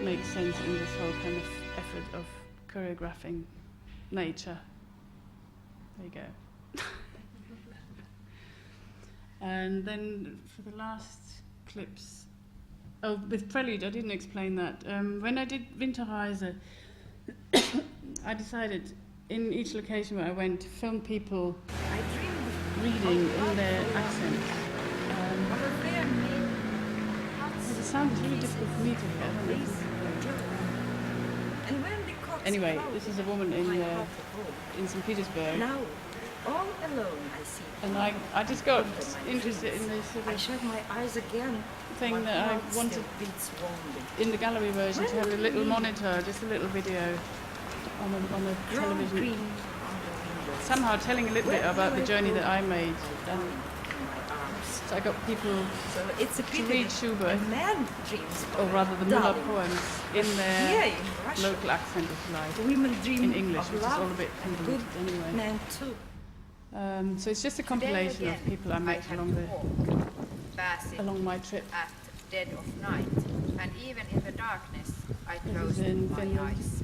make sense in this whole kind of effort of choreographing nature. There you go. And then for the last clips, with Prelude, I didn't explain that. When I did Winterreise, I decided in each location where I went to film people reading in their accent. It sounds really difficult for me to hear. I don't know. Anyway, this is a woman in St. Petersburg. Now, all alone, I see. And I just got interested in this sort I of shut my eyes again. thing that I wanted in the gallery version to have a little monitor, just a little video on a television. Somehow telling a little bit about the journey that I made. And so I got people to read Schubert, or rather the Müller poems, in their local accent, if you like, Women dream in English, of which is love. all a bit convoluted anyway. Men too. So it's just a compilation of people I met along my trip. At dead of night, and even in the darkness I This is closed in my Finland. eyes,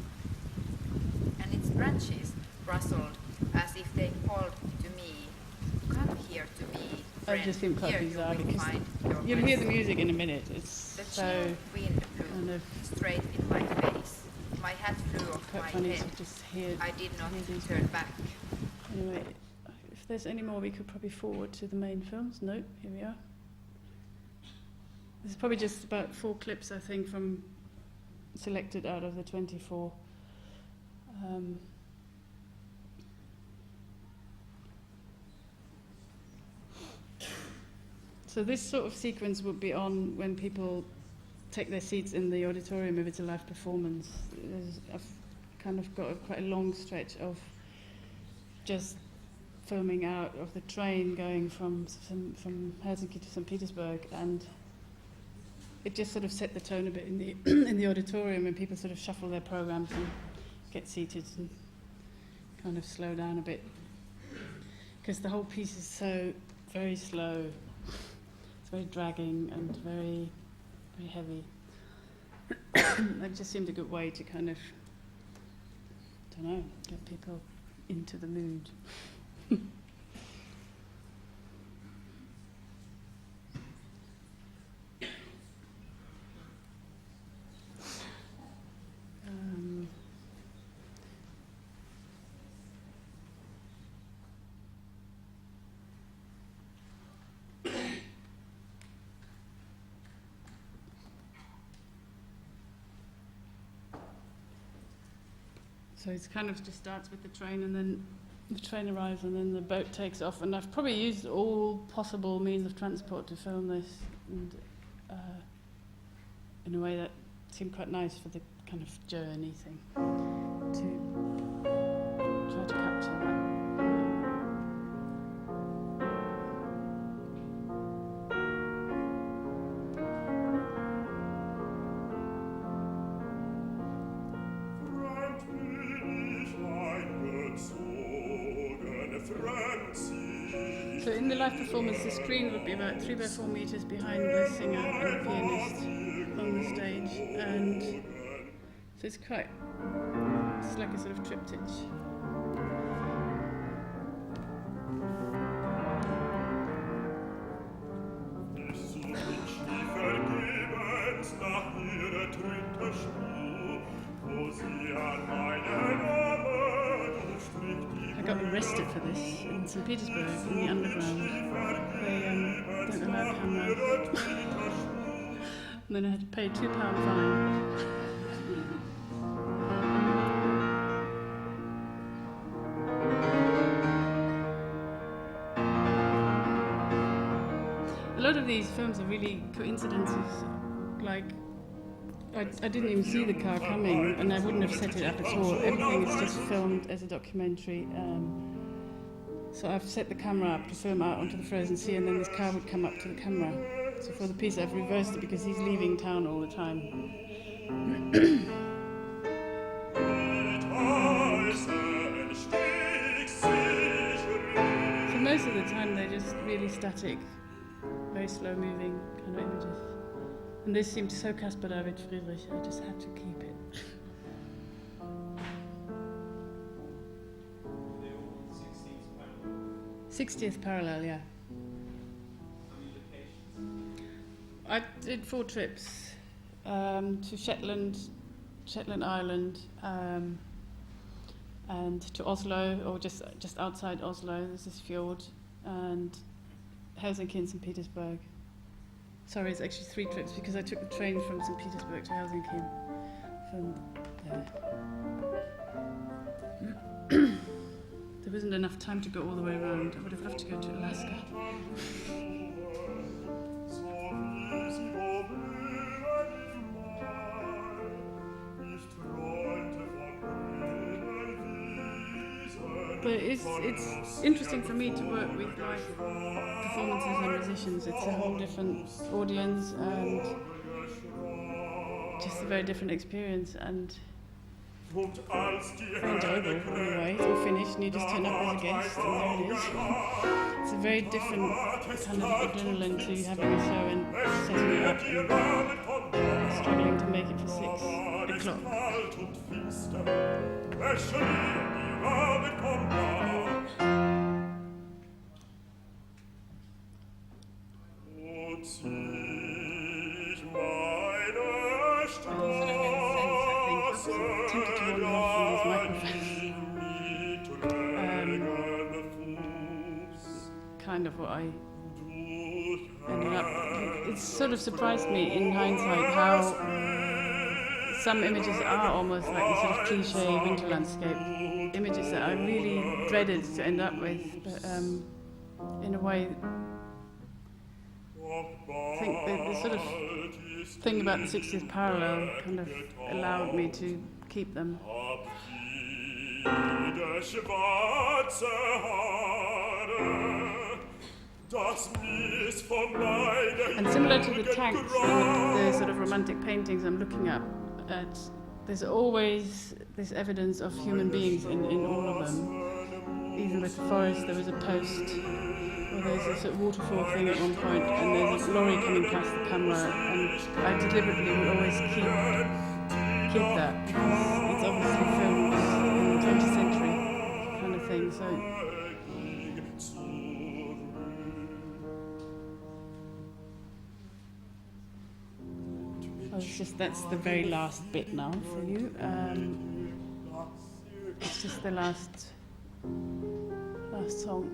and its branches rustled as if they called to me, "Come here to me, I friend. just think quite Here you bizarre will because find your you'll hear the rest." music in a minute. It's The so chill wind blew kind of straight in my face. My hat flew off quite my funny head. to just hear I did not these. turn back. Anyway, if if there's any more, we could probably forward to the main films. No, here we are. This is probably just about 4 clips, I think, from selected out of the 24. So this sort of sequence would be on when people take their seats in the auditorium if it's a live performance. I've kind of got quite a long stretch of just filming out of the train going from Helsinki to St. Petersburg, and it just sort of set the tone a bit in the in the auditorium, and people sort of shuffle their programs and get seated and kind of slow down a bit, because the whole piece is so very slow. It's very dragging and very, very heavy. It just seemed a good way to kind of, I don't know, get people into the mood. So it kind of just starts with the train, and then the train arrives, and then the boat takes off. And I've probably used all possible means of transport to film this, and in a way that seemed quite nice for the kind of journey thing, to try to capture that. So in the live performance, the screen would be about 3 by 4 meters behind the singer and the pianist on the stage, and so it's like a sort of triptych. I got arrested for this in St. Petersburg, in the underground. They don't allow cameras. And then I had to pay a £2 fine. A lot of these films are really coincidences. Like, I didn't even see the car coming, and I wouldn't have set it up at all. Everything is just filmed as a documentary. So I've set the camera up to film out onto the frozen sea, and then this car would come up to the camera. So for the piece I've reversed it because he's leaving town all the time. So most of the time they're just really static, very slow moving kind of images. And this seemed so Caspar David Friedrich, I just had to keep it. They all 16th parallel. 60th parallel, yeah. How many locations? I did 4 trips to Shetland Island, and to Oslo, or just outside Oslo. There's this fjord, and Helsinki and St. Petersburg. Sorry, it's actually 3 trips because I took the train from St. Petersburg to Helsinki from there. There wasn't enough time to go all the way around. I would have loved to go to Alaska. But it's interesting for me to work with live performances and musicians. It's a whole different audience and just a very different experience, and very enjoyable anyway. It's all finished and you just turn up as a guest and there it is. It's a very different kind of adrenaline to having a show and setting it up and struggling to make it for 6 o'clock. Tempted to wander off from these microphones. kind of what I ended up. It sort of surprised me in hindsight how some images are almost like the sort of cliche winter landscape images that I really dreaded to end up with, but in a way, I think the sort of thing about the 60th parallel kind of allowed me to keep them. And similar to the tanks and the sort of romantic paintings I'm looking at, there's always this evidence of human beings in all of them. Even with the forest, there was a post, or there's a sort of waterfall thing at one point, and there's a lorry coming past the camera, and I deliberately will always keep that, because it's obviously filmed in the 20th century kind of thing, so... That's the very last bit now for you. It's just the last song.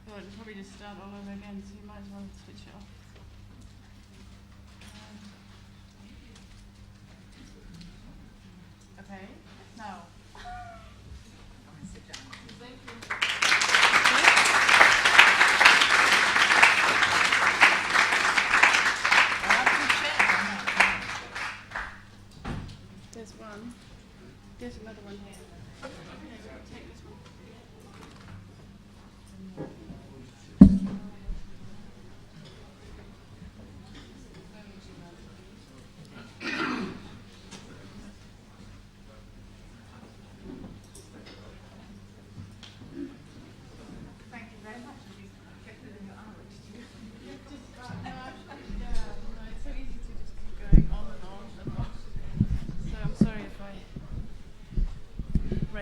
Well, it'll probably just start all over again, so you might as well switch it off. Okay, now. Thank you. There's one. There's another one here. Take this one.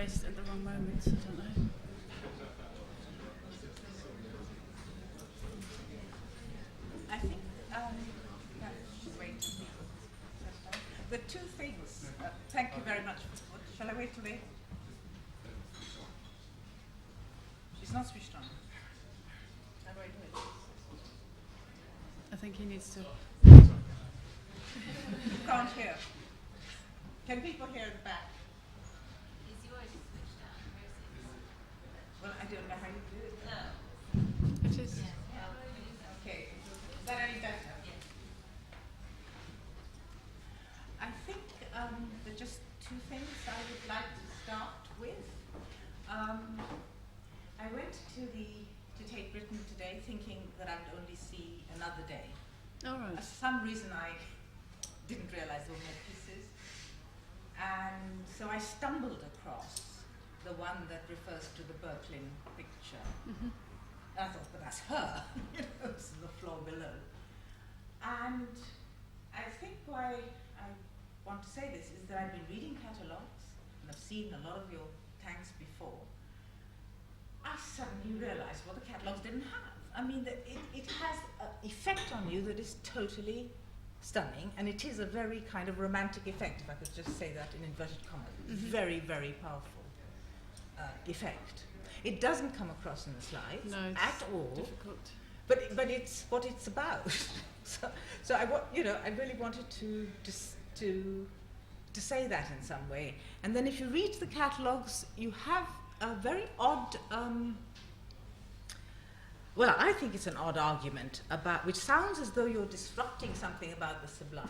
At the wrong moments, I don't know. I think wait. The two things. Thank you very much. Shall I wait till later? She's not switched on. How do I do it? I think he needs to. You can't hear. Can people hear the back? Well, I don't know how you do it. No. It is. Okay. Is that any better? Yes. I think there are just two things I would like to start with. I went to Tate Britain today thinking that I would only see another day. All right. For some reason I didn't realize there were more pieces. And so I stumbled across the one that refers to the Berkeley picture. Mm-hmm. I thought, but that's her, it's the floor below. And I think why I want to say this is that I've been reading catalogues, and I've seen a lot of your tanks before. I suddenly realized what the catalogues didn't have. I mean, it has an effect on you that is totally stunning, and it is a very kind of romantic effect, if I could just say that in inverted commas. Mm-hmm. Very, very powerful effect. It doesn't come across in the slides No, it's at all. difficult. But it's what it's about. so I really wanted to say that in some way. And then if you read the catalogues, you have a very odd. Well, I think it's an odd argument about, which sounds as though you're disrupting something about the sublime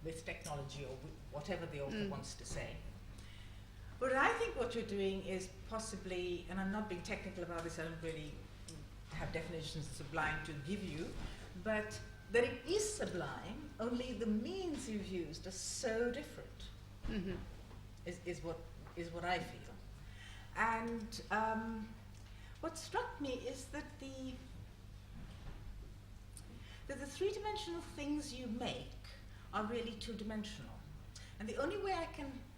with technology or with whatever the author wants to say. But I think what you're doing is possibly, and I'm not being technical about this, I don't really have definitions of sublime to give you, but that it is sublime, only the means you've used are so different, is what I feel. And what struck me is that the three-dimensional things you make are really two-dimensional. And the only way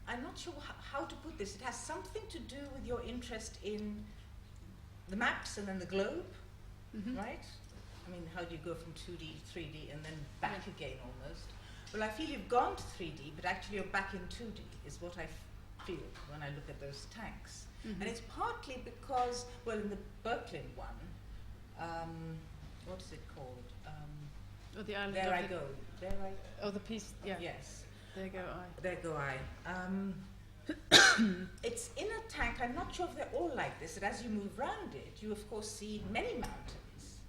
I'm not sure how to put this, it has something to do with your interest in the maps and then the globe, right? I mean, how do you go from 2D to 3D and then back again almost? Well, I feel you've gone to 3D, but actually you're back in 2D, is what I feel when I look at those tanks. And it's partly because, well, in the Berkeley one, what is it called? Or the island There of I the, go. There I Oh, the piece, yeah. Yes. There go I. There go I. It's in a tank. I'm not sure if they're all like this, but as you move around it, you of course see many mountains.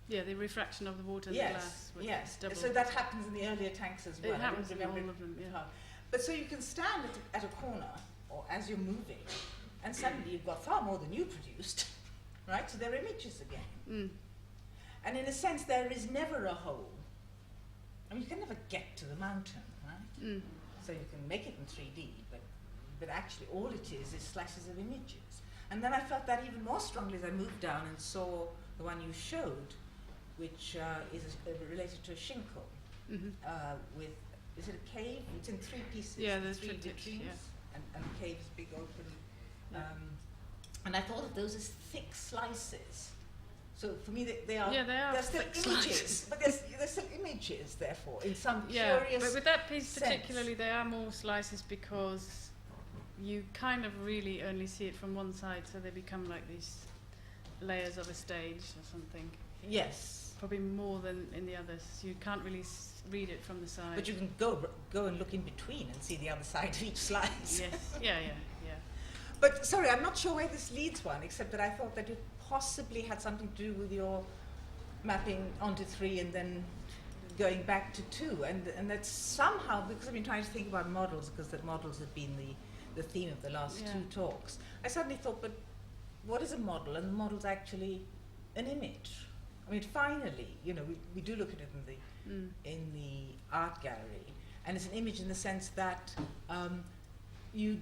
Yeah, the refraction of the water and the glass. With Yes. double. So that happens in the earlier tanks as well. It happens I in don't all remember of them, yeah. how. But so you can stand at a corner, or as you're moving, and suddenly you've got far more than you produced, right? So they're images again. And in a sense, there is never a hole. I mean, you can never get to the mountain, right? So you can make it in 3D, but actually all it is slashes of images. And then I felt that even more strongly as I moved down and saw the one you showed, which is related to a shingle with, is it a cave? It's in three pieces. Yeah, there's three triptychs, vitrines, yeah. and the cave is big open. Yeah. And I thought of those as thick slices. So for me, they are. Yeah, they are They're still thick images, slices. but they're still images. Therefore, in some Yeah, curious. but with that piece sense. particularly, they are more slices because you kind of really only see it from one side, so they become like these layers of a stage or something. Yes, Probably more than in the others. You can't really read it from the side. but you can go and look in between and see the other side of each slice. Yes, yeah. But sorry, I'm not sure where this leads one, except that I thought that it possibly had something to do with your mapping onto 3 and then going back to 2, and that somehow, because I've been trying to think about models, because that models have been the theme of the last 2 talks, I suddenly thought, but what is a model? And the model's actually an image. I mean, finally, we do look at it in the art gallery, and it's an image in the sense that you're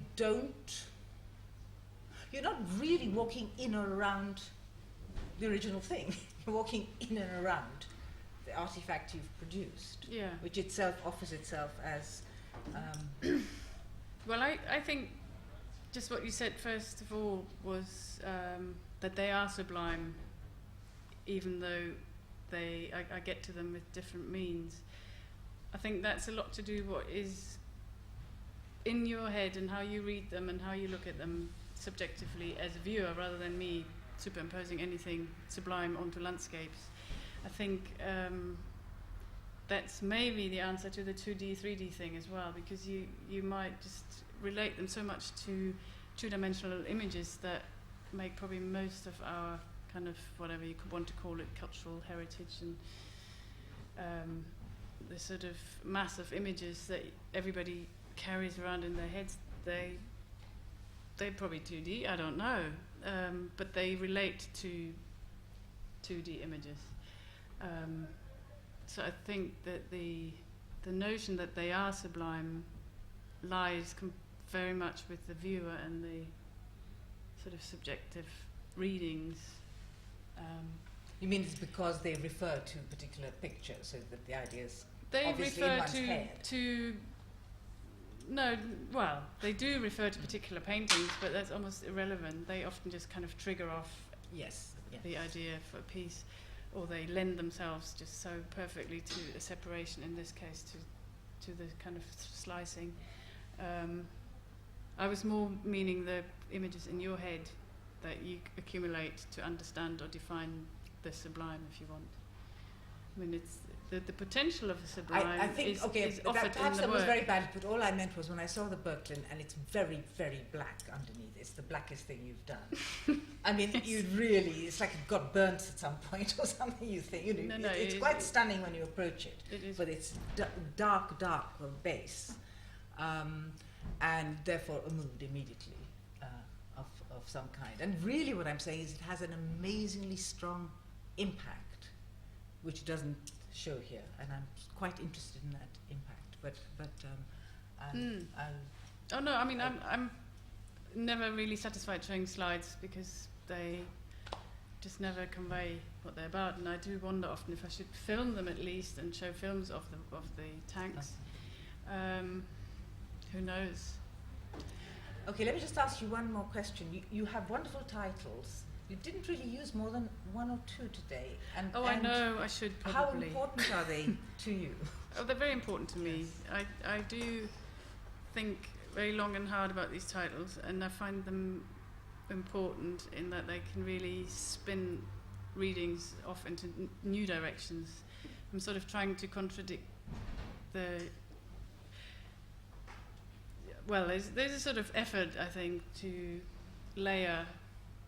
not really walking in or around the original thing. You're walking in and around the artifact you've produced, which itself offers itself as. Well, I think just what you said first of all was that they are sublime, even though I get to them with different means. I think that's a lot to do what is in your head and how you read them and how you look at them subjectively as a viewer, rather than me superimposing anything sublime onto landscapes. I think that's maybe the answer to the 2D, 3D thing as well, because you might just relate them so much to two-dimensional images that make probably most of our kind of, whatever you could want to call it, cultural heritage and the sort of massive images that everybody carries around in their heads. They're probably 2D, I don't know, but they relate to 2D images. So I think that the notion that they are sublime lies very much with the viewer and the sort of subjective readings. You mean it's because they refer to particular pictures, so that the idea is they obviously in refer one's head? No, well, they do refer to particular paintings, but that's almost irrelevant. They often just kind of trigger off the idea for a piece, or they lend themselves just so perfectly to a separation, in this case to the kind of slicing. I was more meaning the images in your head that you accumulate to understand or define the sublime, if you want. I mean, it's the potential of the sublime I think, is that offered in perhaps the that was work. very bad, but all I meant was when I saw the Birkeland, and it's very, very black underneath. It's the blackest thing you've done. I mean, you really, it's like it got burnt at some point or something, you think. You know, it's quite stunning when you approach it. It is. But it's dark base, and therefore a mood immediately of some kind. And really what I'm saying is it has an amazingly strong impact, which doesn't show here, and I'm quite interested in that impact. Oh no, I mean, I'm never really satisfied showing slides because they just never convey what they're about, and I do wonder often if I should film them at least and show films of the tanks. Who knows? Okay, let me just ask you one more question. You have wonderful titles. You didn't really use more than one or two today. And I know, I should how probably. important are they to you? Oh, they're very important to me. I do think very long and hard about these titles, and I find them important in that they can really spin readings off into new directions. I'm sort of trying to contradict there's a sort of effort, I think, to layer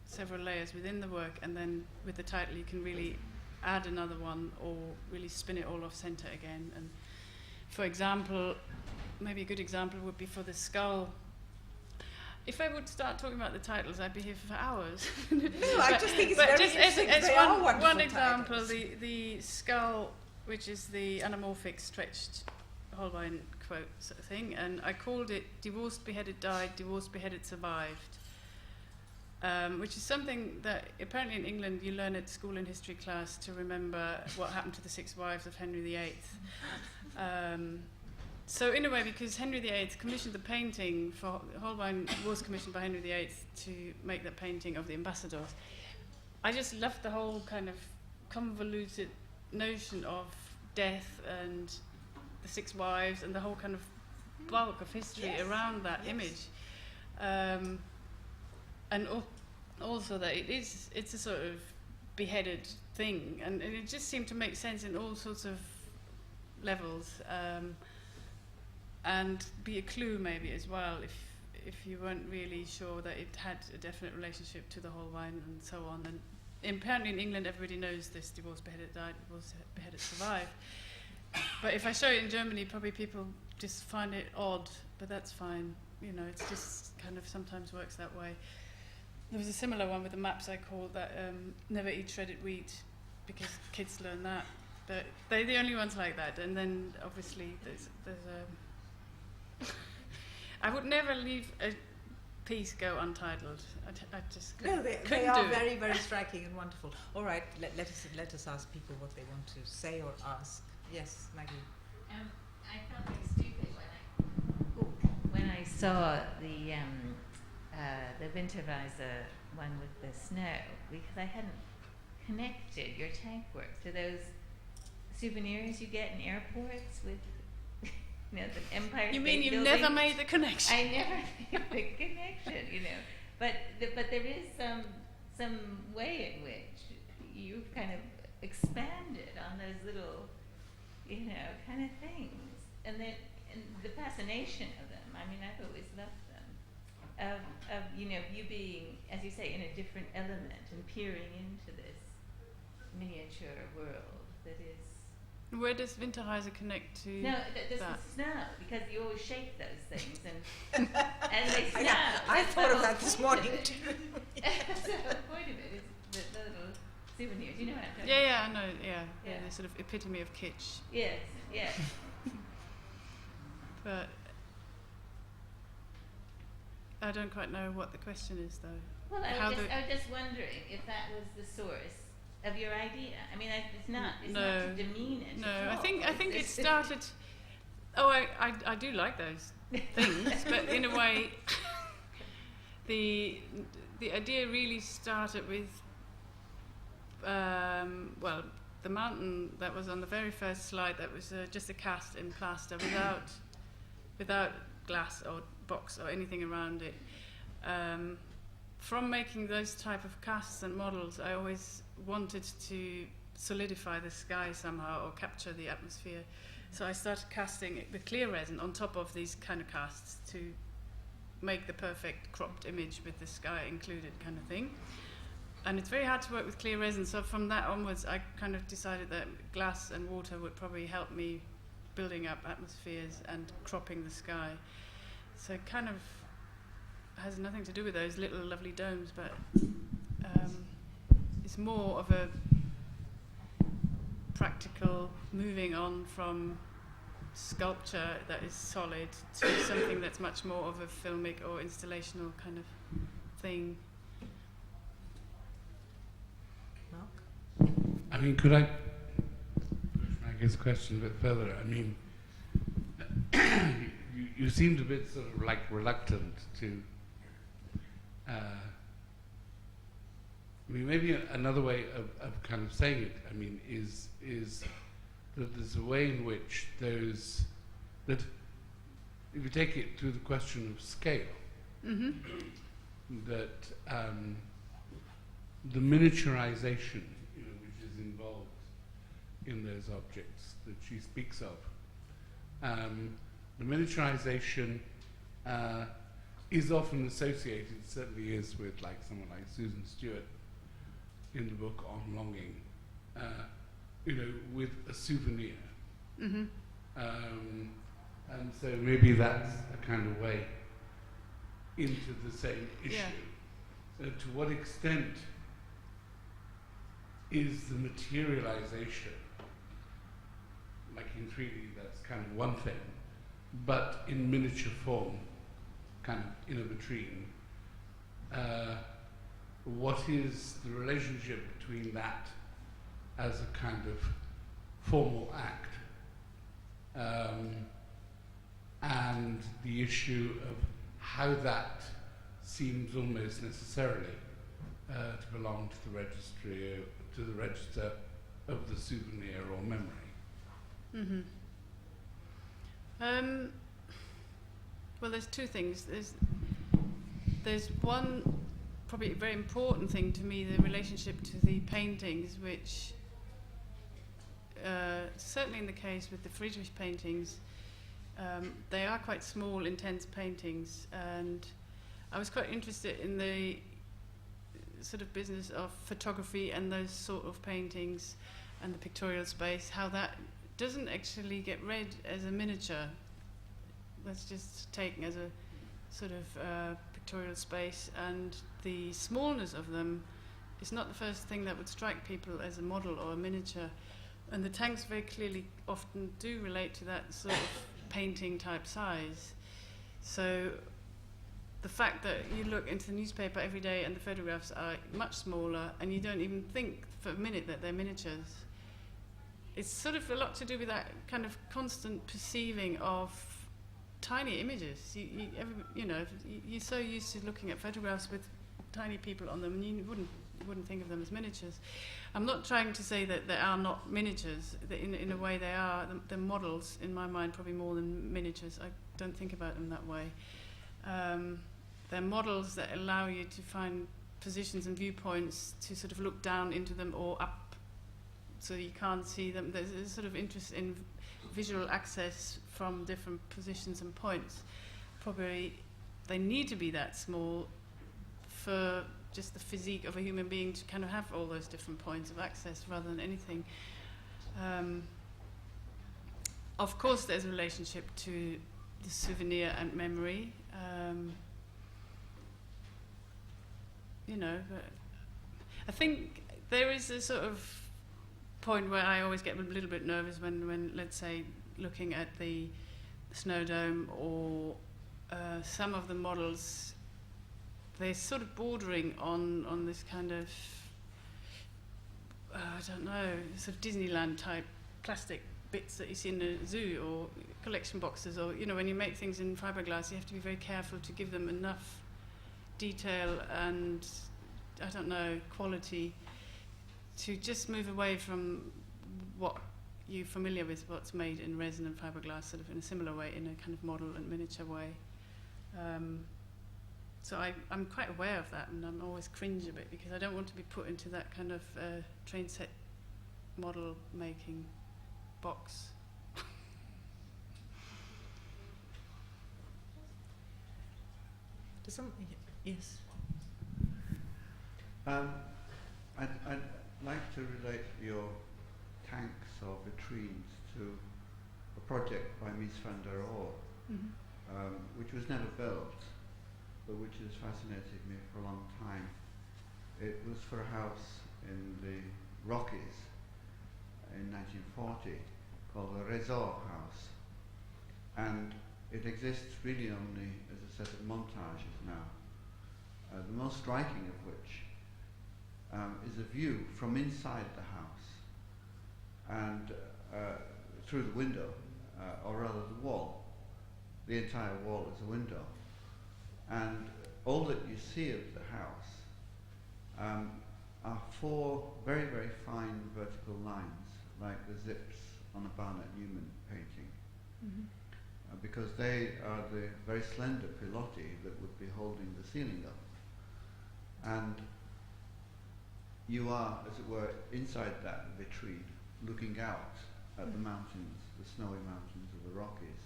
several layers within the work, and then with the title you can really add another one or really spin it all off center again. And for example, maybe a good example would be for the skull. If I would start talking about the titles, I'd be here for hours. No, I just think it's very just interesting. as They are one wonderful example, titles. the skull, which is the anamorphic stretched Holbein quote sort of thing, and I called it "Divorced, Beheaded, Died, Divorced, Beheaded, Survived," which is something that apparently in England you learn at school in history class to remember what happened to the 6 wives of Henry VIII. So in a way, because Henry VIII commissioned the painting for Holbein was commissioned by Henry VIII to make the painting of the ambassadors, I just loved the whole kind of convoluted notion of death and the 6 wives and the whole kind of bulk of history around that image, and also that it's a sort of beheaded thing, and it just seemed to make sense in all sorts of levels, and be a clue maybe as well if you weren't really sure that it had a definite relationship to the Holbein and so on. And apparently in England everybody knows this: divorced, beheaded, died, divorced, beheaded, survived. But if I show it in Germany, probably people just find it odd, but that's fine. You know, it's just kind of sometimes works that way. There was a similar one with the maps I called that never eat shredded wheat, because kids learn that. But they're the only ones like that. And then obviously there's I would never leave a piece go untitled. I just couldn't, No, they couldn't are do it. very, very striking and wonderful. All right, let us ask people what they want to say or ask. Yes, Maggie. I felt very stupid when I saw the Winterreise one with the snow, because I hadn't connected your tank work to those souvenirs you get in airports with, you know, the Empire State You mean you've Building. never made the connection? I never made the connection, you know. But there is some way in which you've kind of expanded on those little, you know, kind of things, and the fascination of them. I mean, I've always loved them. Of you know, you being, as you say, in a different element and peering into this miniature world that is. Where does Winterreise connect to No, this that? is snow, because you always shake those things and they snow. I That's thought the of whole that this point of morning it. too. That's the whole point of it, is the little souvenirs. You know what I'm talking Yeah, I know. Yeah, Yeah. the sort of epitome of kitsch. Yes, yes. But I don't quite know what the question is, though. Well, I How was the- just wondering if that was the source of your idea. I mean, it's not to No. demean it. No, at I all. think it started. Oh, I do like those things, but in a way, the idea really started with the mountain that was on the very first slide. That was just a cast in plaster without glass or box or anything around it. from making those type of casts and models, I always wanted to solidify the sky somehow or capture the atmosphere. So I started casting it with clear resin on top of these kind of casts to make the perfect cropped image with the sky included kind of thing. And it's very hard to work with clear resin, so from that onwards I kind of decided that glass and water would probably help me building up atmospheres and cropping the sky. So it kind of has nothing to do with those little lovely domes, but it's more of a practical moving on from sculpture that is solid to something that's much more of a filmic or installational kind of thing. Mark? I mean, could I push Maggie's question a bit further? I mean, you seemed a bit sort of like reluctant to. I mean, maybe another way of kind of saying it, I mean, is that there's a way in which those, that if you take it to the question of scale, that the miniaturization, you know, which is involved in those objects that she speaks of, the miniaturization is often associated, certainly is, with like someone like Susan Stewart in the book On Longing, you know, with a souvenir. And so maybe that's a kind of way into the same issue. Yeah. So to what extent is the materialization, like in 3D, that's kind of one thing, but in miniature form, kind of in a vitrine, what is the relationship between that as a kind of formal act and the issue of how that seems almost necessarily to belong to the registry, to the register of the souvenir or memory? Well, there's two things. There's one probably very important thing to me, the relationship to the paintings, which certainly in the case with the Friedrich paintings, they are quite small, intense paintings, and I was quite interested in the sort of business of photography and those sort of paintings and the pictorial space, how that doesn't actually get read as a miniature. That's just taken as a sort of pictorial space, and the smallness of them is not the first thing that would strike people as a model or a miniature. And the tanks very clearly often do relate to that sort of painting type size. So the fact that you look into the newspaper every day and the photographs are much smaller and you don't even think for a minute that they're miniatures, it's sort of a lot to do with that kind of constant perceiving of tiny images. You're so used to looking at photographs with tiny people on them, and you wouldn't think of them as miniatures. I'm not trying to say that they are not miniatures. In a way, they are. They're models in my mind, probably more than miniatures. I don't think about them that way. They're models that allow you to find positions and viewpoints to sort of look down into them or up, so you can't see them. There's a sort of interest in visual access from different positions and points. Probably they need to be that small for just the physique of a human being to kind of have all those different points of access rather than anything. Of course there's a relationship to the souvenir and memory, but I think there is a sort of point where I always get a little bit nervous when let's say, looking at the Snow Dome or some of the models, they're sort of bordering on this kind of, I don't know, sort of Disneyland type plastic bits that you see in a zoo or collection boxes, or, when you make things in fiberglass, you have to be very careful to give them enough detail and, I don't know, quality to just move away from what you're familiar with, what's made in resin and fiberglass, sort of in a similar way, in a kind of model and miniature way. So I'm quite aware of that, and I'm always cringe a bit because I don't want to be put into that kind of train set model making box. Does some, yes. I'd like to relate your tanks or vitrines to a project by Mies van der Rohe, which was never built, but which has fascinated me for a long time. It was for a house in the Rockies in 1940 called the Resort House, and it exists really only as a set of montages now, the most striking of which is a view from inside the house and through the window, or rather the wall. The entire wall is a window, and all that you see of the house are four very, very fine vertical lines, like the zips on a Barnett Newman painting, because they are the very slender pilotti that would be holding the ceiling up. And you are, as it were, inside that vitrine, looking out at the mountains, the snowy mountains of the Rockies,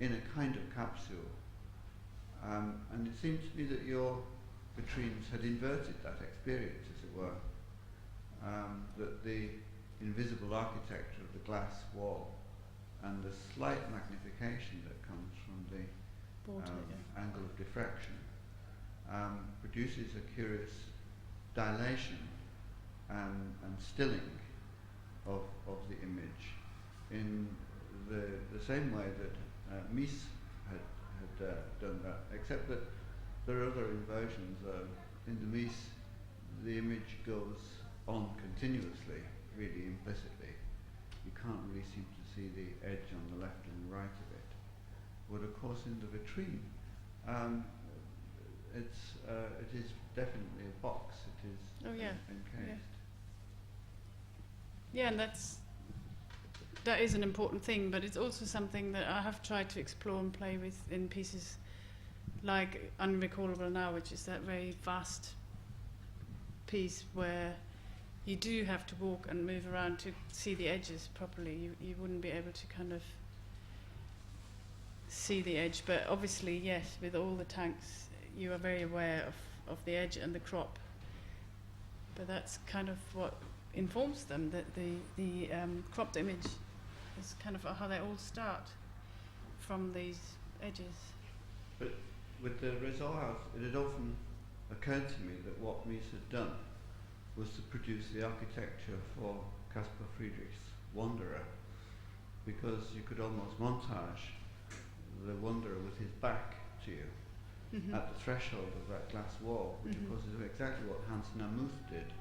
in a kind of capsule. And it seemed to me that your vitrines had inverted that experience, as it were, that the invisible architecture of the glass wall and the slight magnification that comes from the angle of diffraction produces a curious dilation and stilling of the image in the same way that Mies had done that, except that there are other inversions. In the Mies, the image goes on continuously, really implicitly. You can't really seem to see the edge on the left and right of it. But of course in the vitrine, it is definitely a box. It is encased. Yeah, and that is an important thing, but it's also something that I have tried to explore and play with in pieces like Unrecallable Now, which is that very vast piece where you do have to walk and move around to see the edges properly. You wouldn't be able to kind of see the edge, but obviously, yes, with all the tanks, you are very aware of the edge and the crop. But that's kind of what informs them, that the cropped image is kind of how they all start from these edges. But with the Resort House, it had often occurred to me that what Mies had done was to produce the architecture for Caspar Friedrich's Wanderer, because you could almost montage the Wanderer with his back to you at the threshold of that glass wall, which of course is exactly what Hans Namuth did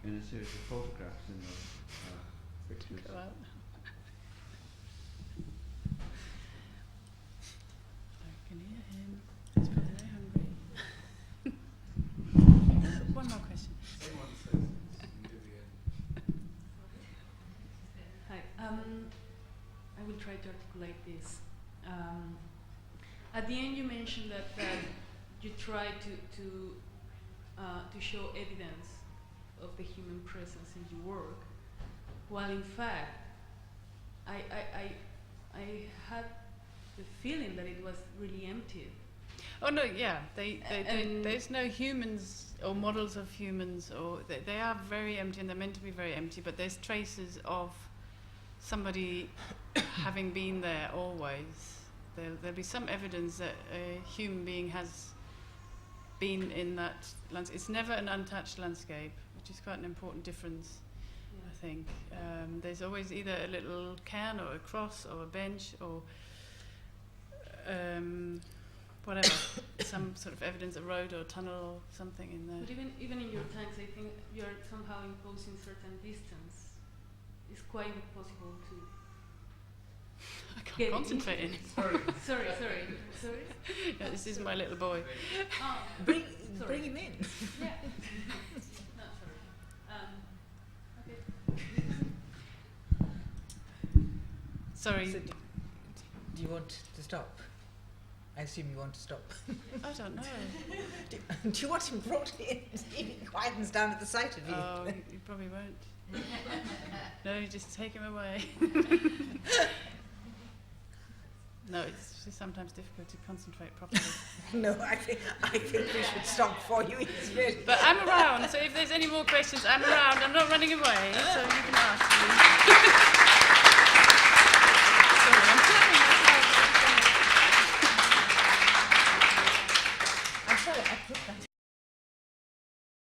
in a series of photographs in those pictures. I can hear him. He's probably very hungry. One more question. Someone says near the end. Hi. I will try to articulate this. At the end, you mentioned that you try to show evidence of the human presence in your work, while in fact, I had the feeling that it was really empty. Oh no, yeah, there's no humans or models of humans, or they are very empty, and they're meant to be very empty. But there's traces of somebody having been there always. There'll be some evidence that a human being has been in that landscape. It's never an untouched landscape, which is quite an important difference, I think. There's always either a little cairn or a cross or a bench or whatever, some sort of evidence, a road or a tunnel or something in there. But even in your tanks, I think you're somehow imposing certain distance. It's quite impossible to. I can't concentrate in it. Sorry. Yeah, this is my little boy. Bring him in. Yeah. No, sorry. Sorry. So do you want to stop? I assume you want to stop. I don't know. Do you want him brought in? He quietens down at the sight of you. Oh, you probably won't. No, you just take him away. No, it's just sometimes difficult to concentrate properly. No, I think we should stop for you. It's really But I'm around, so if there's any more questions, I'm around. I'm not running away, so you can ask me. Sorry, I'm turning myself. I'm sorry, I put that